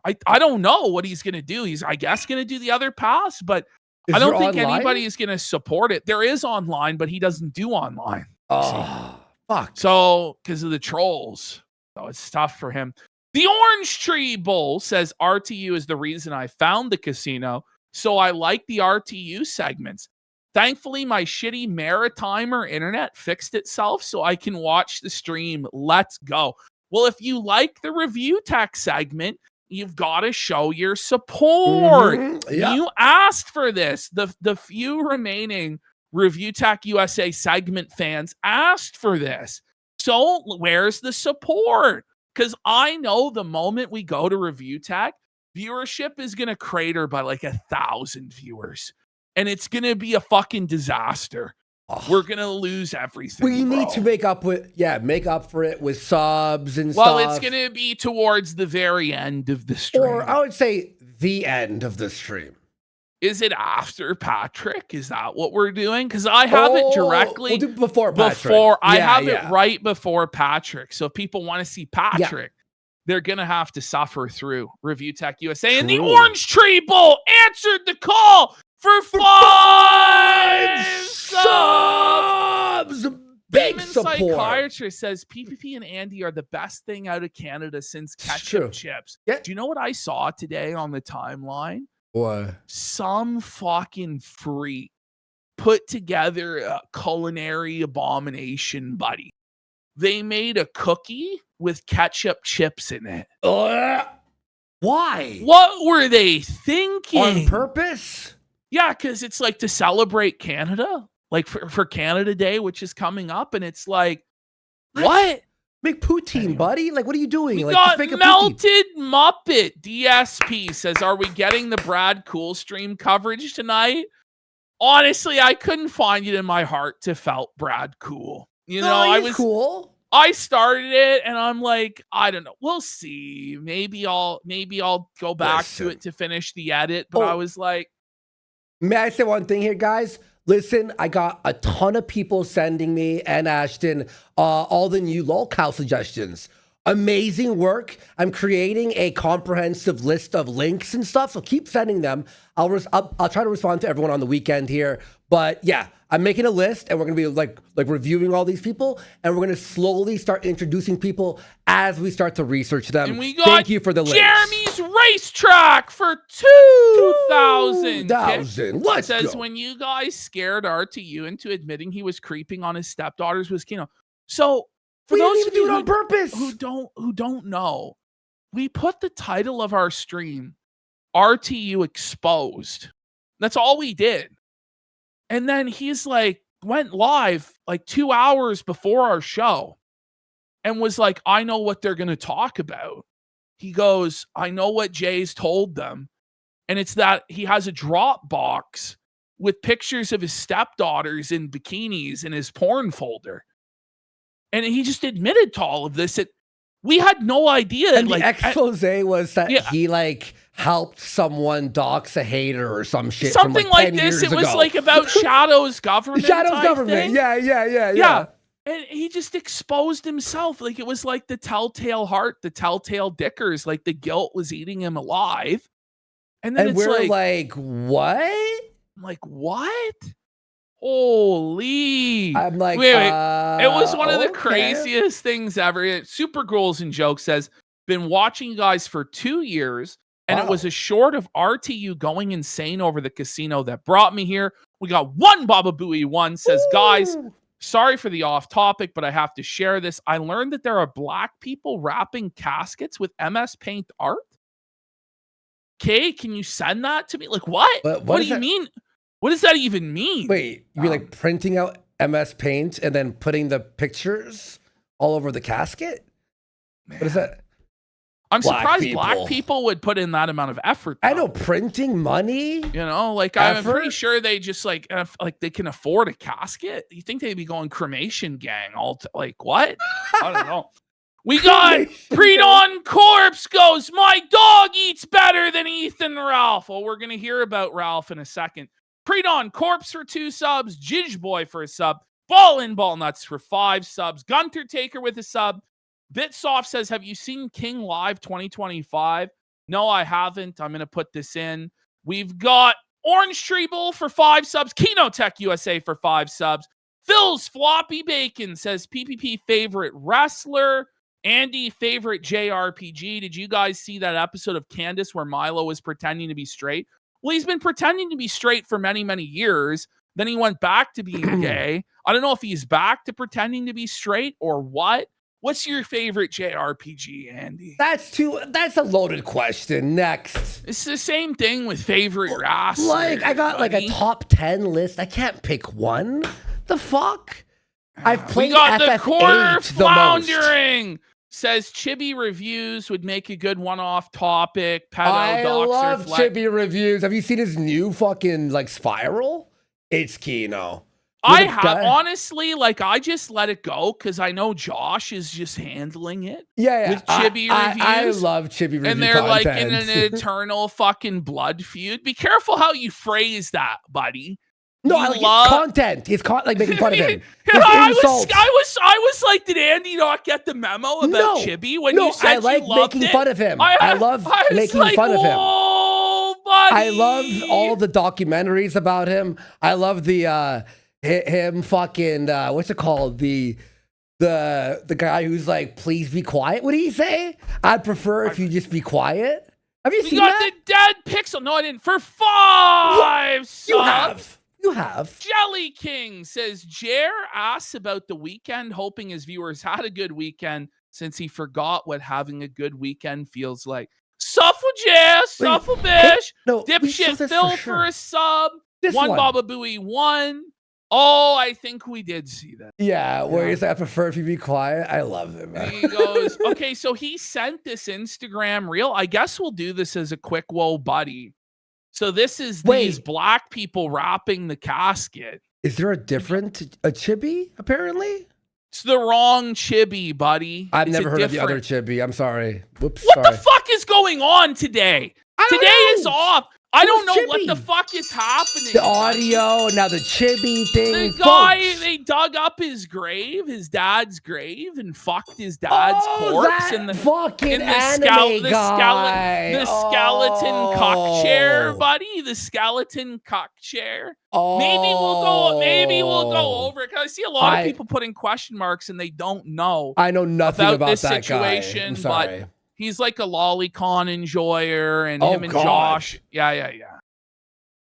I don't know what he's gonna do. He's, I guess, gonna do the other pass, but I don't think anybody is gonna support it. There is online, but he doesn't do online. Oh, fuck. So because of the trolls, so it's tough for him. The Orange Tree Bull says RTU is the reason I found the casino, so I like the RTU segments. Thankfully, my shitty Maritimer internet fixed itself so I can watch the stream. Let's go. Well, if you like the review tech segment, you've got to show your support. Mm-hmm. Yeah. You asked for this. The few remaining Review Tech USA segment fans asked for this. So where's the support? Because I know the moment we go to Review Tech, viewership is going to crater by like 1,000 viewers. And it's going to be a fucking disaster. Oh. We're going to lose everything. We need to make up for it with subs and stuff. Well, it's going to be towards the very end of the stream. Or I would say the end of the stream. Is it after Patrick? Is that what we're doing? Because I have it directly. We'll do before Patrick. I have it right before Patrick. So if people want to see Patrick, they're going to have to suffer through Review Tech USA. True. And the Orange Tree Bull answered the call for 5 subs. Big support. Psychiatrist says PPP and Andy are the best thing out of Canada since ketchup chips. Yeah. Do you know what I saw today on the timeline? What? Some fucking freak put together a culinary abomination, buddy. They made a cookie with ketchup chips in it. Why? What were they thinking? On purpose? Yeah, because it's like to celebrate Canada, like for Canada Day, which is coming up, and it's like, what? Make poutine, buddy. Like, what are you doing? We like, got Melted Muppet. DSP says, are we getting the Brad Cool stream coverage tonight? Honestly, I couldn't find it in my heart to felt Brad Cool. You know, I was cool. I started it and I'm like, I don't know. We'll see. Maybe I'll go back to it to finish the edit. But I was like, may I say one thing here, guys? Listen, I got a ton of people sending me and Ashton all the new lolcow suggestions. Amazing work. I'm creating a comprehensive list of links and stuff, so keep sending them. I'll try to respond to everyone on the weekend here. But yeah, I'm making a list, and we're gonna be like reviewing all these people, and we're gonna slowly start introducing people as we start to research them. And we got Thank you for the links. Jeremy's Racetrack for 2,000. Let's It says, go. when you guys scared RTU into admitting he was creeping on his stepdaughters was Kino. So for We those didn't of even do you it on purpose. who don't know, we put the title of our stream RTU Exposed. That's all we did. And then he's like, went live like 2 hours before our show and was like, I know what they're going to talk about. He goes, I know what Jay's told them. And it's that he has a Dropbox with pictures of his stepdaughters in bikinis in his porn folder. And he just admitted to all of this. We had no idea. And the expose was that he like helped someone dox a hater or some shit. Something from, like, like 10 this. years It was ago. like about Shadow's government. Shadow's government. Thing. Yeah. And he just exposed himself. Like it was like the telltale heart, the telltale dickers. Like the guilt was eating him alive. And then we're like, what? I'm like, what? Holy. I'm like, wait. It was one of the okay. craziest things ever. Super Girls and Jokes says, been watching you guys for 2 years, and it was a short of RTU going insane over the casino that brought me here. We got one Baba Booey one says, guys, sorry for the off topic, but I have to share this. I learned that there are black people wrapping caskets with MS Paint art. Okay, can you send that to me? Like, what? What do you mean? What does that even mean? Wait, you mean like printing out MS Paint and then putting the pictures all over the casket? Man. What is that? I'm surprised black people would put in that amount of effort. Though. I know, printing money. You know, like I'm pretty sure they just like they can afford a casket. You think they'd be going cremation gang like what? I don't know. We got Pre-Dawn Corpse goes, my dog eats better than Ethan Ralph. Well, we're going to hear about Ralph in a second. Pre-Dawn Corpse for 2 subs. Jidge Boy for a sub. Ball in Ball Nuts for 5 subs. Gunter Taker with a sub. Bitsoft says, have you seen King Live 2025? No, I haven't. I'm going to put this in. We've got Orange Tree Bull for 5 subs. Kino Tech USA for 5 subs. Phil's Floppy Bacon says, PPP favorite wrestler. Andy, favorite JRPG. Did you guys see that episode of Candace where Milo was pretending to be straight? Well, he's been pretending to be straight for many, many years. Then he went back to being gay. I don't know if he's back to pretending to be straight or what. What's your favorite JRPG, Andy? That's a loaded question. Next. It's the same thing with favorite wrestler. Like, I got like a top 10 list. I can't pick one. The fuck? I've played we got FF8 the quarter floundering. The Says Chibi reviews would make a good one-off topic. I love Chibi reviews. Have you seen his new fucking like spiral? It's Kino. I have honestly, like, I just let it go because I know Josh is just handling it. Yeah. With Chibi reviews. I love Chibi reviews. And they're like in an eternal fucking blood feud. Be careful how you phrase that, buddy. No, I like his content. He's like making fun of him. I was like, did Andy not get the memo about Chibi when you said I like you loved making it? fun of him. I love making fun of him. Oh, buddy. I love all the documentaries about him. I love the him fucking what's it called? The guy who's like, please be quiet. What did he say? I'd prefer if you just be quiet. Have you seen that? We got the dead pixel. No, I didn't. For 5 subs. You have. Jelly King says, Jer asks about the weekend, hoping his viewers had a good weekend since he forgot what having a good weekend feels like. Suffer Jer, suffer bish. No, Dipshit Phil for a sub. One Baba Booey 1. Oh, I think we did see that. Yeah, where he's like, I prefer if you be quiet. I love it, man. He goes, okay, so he sent this Instagram reel. I guess we'll do this as a quick whoa buddy. So this is these black people wrapping the casket. Is there a Chibi, apparently? It's the wrong Chibi, buddy. I've never heard of the other Chibi. I'm sorry. Whoops. What the fuck is going on today? Today is off. I don't know what the fuck is happening. The audio, now the chibi thing. The guy, folks. they dug up his grave, his dad's grave, and fucked his dad's corpse in the fucking skeleton cuck chair, buddy. The skeleton cuck chair. Oh. Maybe we'll go over it, because I see a lot of people putting question marks and they don't know. I know nothing about this that situation, guy. I'm sorry. but he's like a lolicon enjoyer, and him and Josh. Yeah.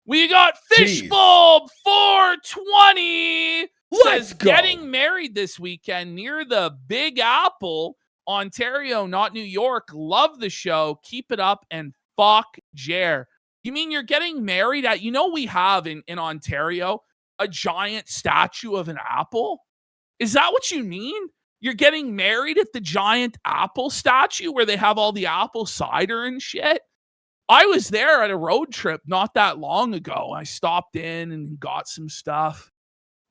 We got Fishbulb 420. Let's go. Getting married this weekend near the Big Apple, Ontario, not New York. Love the show. Keep it up and fuck Jer. You mean you're getting married at, we have in Ontario a giant statue of an apple? Is that what you mean? You're getting married at the giant apple statue where they have all the apple cider and shit? I was there at a road trip not that long ago. I stopped in and got some stuff.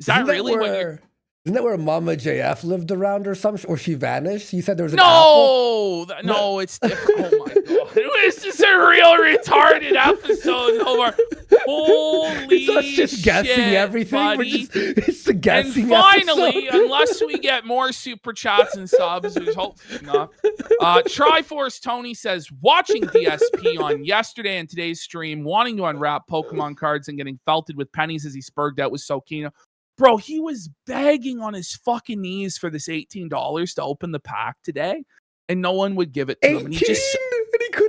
Isn't that where Mama JF lived around or something? Or she vanished? You said there was an apple? No, it's different. Oh my God. This is a real retarded episode. Holy shit, just guessing everything. Buddy. It's the guessing and finally, episode. Unless we get more super chats and subs, there's hopefully not. Triforce Tony says, watching DSP on yesterday and today's stream, wanting to unwrap Pokemon cards and getting felted with pennies as he spurged out with Kino. Bro, he was begging on his fucking knees for this $18 to open the pack today, and no one would give it to him. And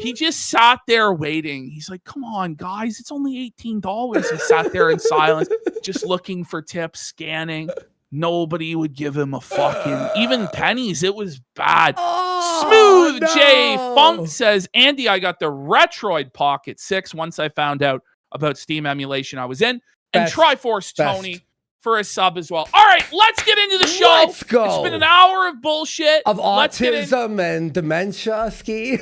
he just sat there waiting. He's like, come on, guys, it's only $18. He sat there in silence, just looking for tips, scanning. Nobody would give him a fucking, even pennies. It was bad. Smooth J Funk says, Andy, I got the Retroid Pocket 6 once I found out about Steam emulation I was in. And Triforce Tony for a sub as well. All right, let's get into the show. Let's go. It's been an hour of bullshit. Of autism and dementia, Ski.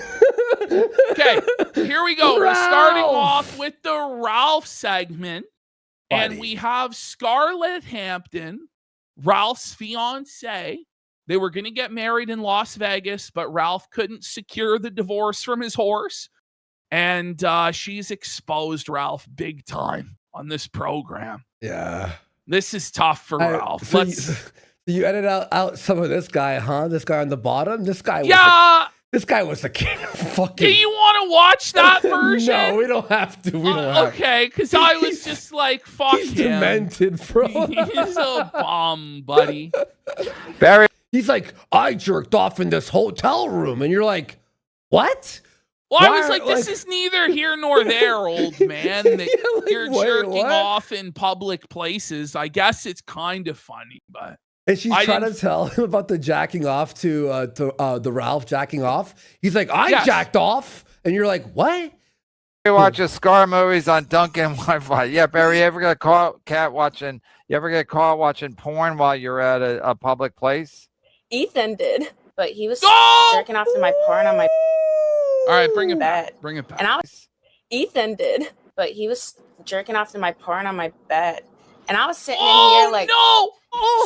Okay, here we go. We're starting off with the Ralph segment. Buddy. And we have Scarlett Hampton, Ralph's fiance. They were going to get married in Las Vegas, but Ralph couldn't secure the divorce from his horse. And she's exposed Ralph big time on this program. Yeah. This is tough for Ralph. So you edit out some of this guy, huh? This guy on the bottom? This guy was the king of fucking... Do you want to watch that version? No, we don't have to. We don't have to. Okay, because I was just like, fuck he's him. Demented, bro. He's a bum, buddy. Barry. He's like, I jerked off in this hotel room. And you're like, what? Well, I was like, this is neither here nor there, old man. That you're jerking off in public places. I guess it's kind of funny, but... And she's trying to tell him about the jacking off to the Ralph jacking off. He's like, I jacked off. And you're like, what? He watches Scar movies on Duncan Wi-Fi. Yeah, Barry, you ever get caught watching porn while you're at a public place? Ethan did, but he was jerking off to my porn on my All right, bring it back. Bring it back. And Ethan did, but he was jerking off to my porn on my bed. And I was sitting in here like, no!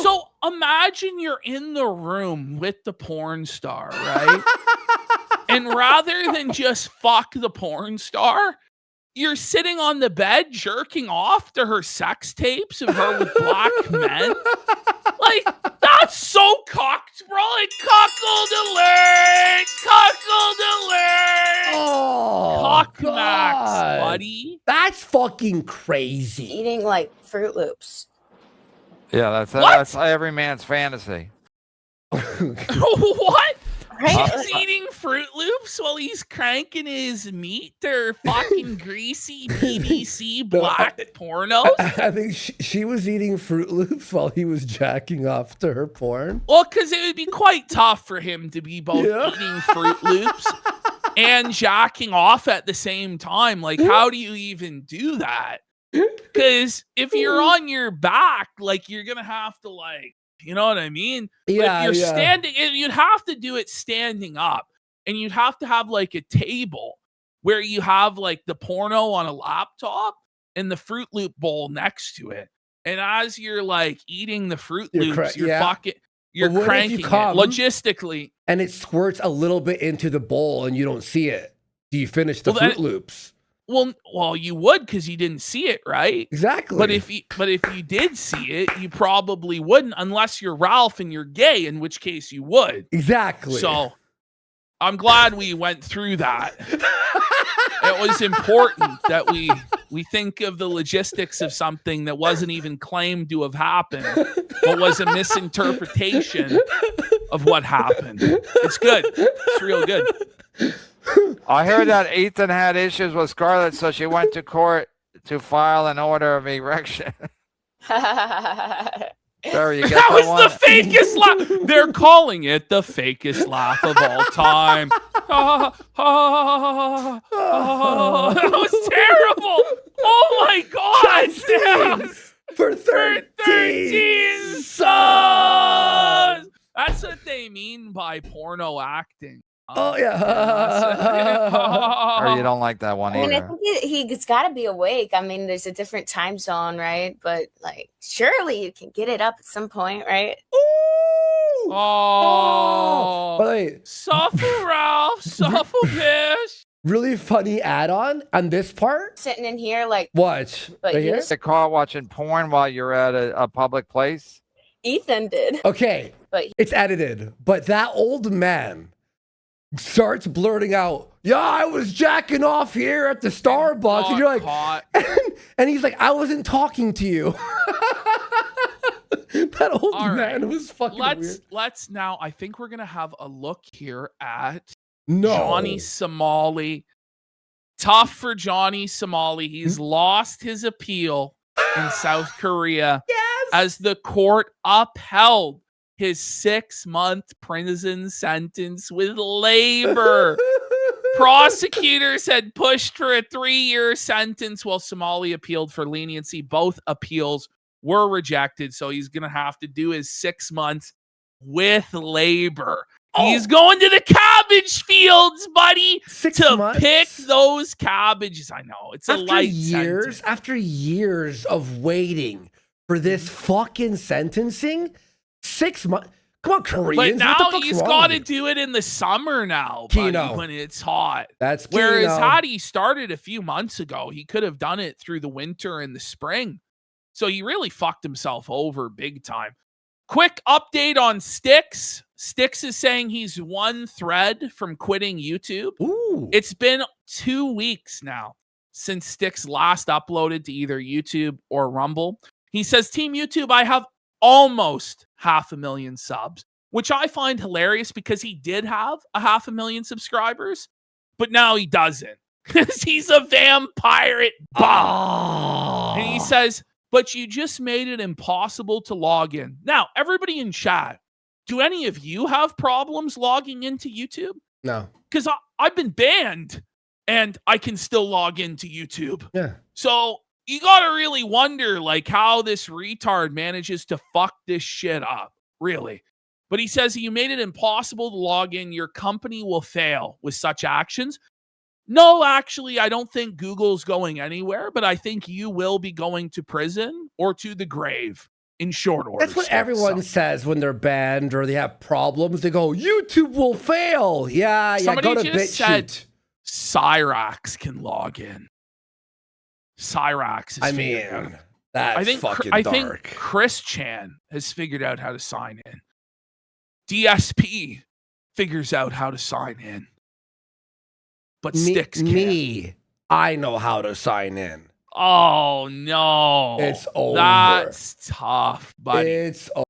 So imagine you're in the room with the porn star, right? And rather than just fuck the porn star, you're sitting on the bed jerking off to her sex tapes of her with black men. Like, that's so cocked, bro. Like, cuckold alert! Cuckold alert! Oh, Cock Max, buddy. That's fucking crazy. Eating, like, Fruit Loops. Yeah, that's every man's fantasy. What? Right? He's eating Fruit Loops while he's cranking his meat. They're fucking greasy PVC black pornos. I think she was eating Fruit Loops while he was jacking off to her porn. Well, because it would be quite tough for him to be both eating Fruit Loops and jacking off at the same time. Like, how do you even do that? Because if you're on your back, like, you're gonna have to, like, you know what I mean? Yeah. But if you're standing, you'd have to do it standing up, and you'd have to have like a table where you have like the porno on a laptop and the Fruit Loop bowl next to it. And as you're like eating the Fruit Loops, you're cranking it logistically, and it squirts a little bit into the bowl, and you don't see it. Do you finish the Fruit Loops? Well, you would because you didn't see it, right? Exactly. But if you did see it, you probably wouldn't unless you're Ralph and you're gay, in which case you would. Exactly. So I'm glad we went through that. It was important that we think of the logistics of something that wasn't even claimed to have happened, but was a misinterpretation of what happened. It's good. It's real good. I heard that Ethan had issues with Scarlett, so she went to court to file an order of erection. Barry, you get That was one? the fakest laugh. They're calling it the fakest laugh of all time. That was terrible. Oh my God. For 13 subs. That's what they mean by porno acting. Oh, yeah. Or you don't like that one I mean, I either. think he's got to be awake. I mean, there's a different time zone, right? But like, surely you can get it up at some point, right? Ooh. Oh. Wait. Suffer, Ralph. Suffer, bitch. Really funny add-on on this part. Sitting in here, like, Watch. But Right here? here's- Get caught watching porn while you're at a public place? Ethan did. Okay. But It's edited. But that old man starts blurting out, yeah, I was jacking off here at the Starbucks. And you're like, Caught. and he's like, I wasn't talking to you. That old All man right. was fucking weird. Let's now, I think we're going to have a look here at No. Johnny Somali. Tough for Johnny Somali. He's lost his appeal in South Korea as the court upheld his 6-month prison sentence with labor. Prosecutors had pushed for a 3-year sentence while Somali appealed for leniency. Both appeals were rejected, so he's going to have to do his 6 months with labor. He's going to the cabbage fields, buddy, 6 to months? pick those cabbages. I know. It's a light sentence. After years of waiting for this fucking sentencing, 6 months. Come on, Koreans. But what the now fuck's he's wrong got with to you? do it in the summer now, buddy, Kino. when it's hot. That's Whereas Kino. had he started a few months ago, he could have done it through the winter and the spring. So he really fucked himself over big time. Quick update on Styx. Styx is saying he's one thread from quitting YouTube. Ooh. It's been 2 weeks now since Styx last uploaded to either YouTube or Rumble. He says, Team YouTube, I have almost 500,000 subs, which I find hilarious because he did have 500,000 subscribers, but now he doesn't because he's a vampire at bum. And he says, but you just made it impossible to log in. Now, everybody in chat, do any of you have problems logging into YouTube? No. Because I've been banned and I can still log into YouTube. Yeah. So you got to really wonder like how this retard manages to fuck this shit up, really. But he says you made it impossible to log in. Your company will fail with such actions. No, actually, I don't think Google's going anywhere, but I think you will be going to prison or to the grave in short order. That's what everyone says when they're banned or they have problems. They go, YouTube will fail. Yeah, Somebody go to just said BitChute. Cyrax can log in. Cyrax is figured out. That's fucking I dark. think Chris Chan has figured out how to sign in. DSP figures out how to sign in. But Styx can't. Me, I know how to sign in. Oh, no. It's over. That's tough, buddy. It's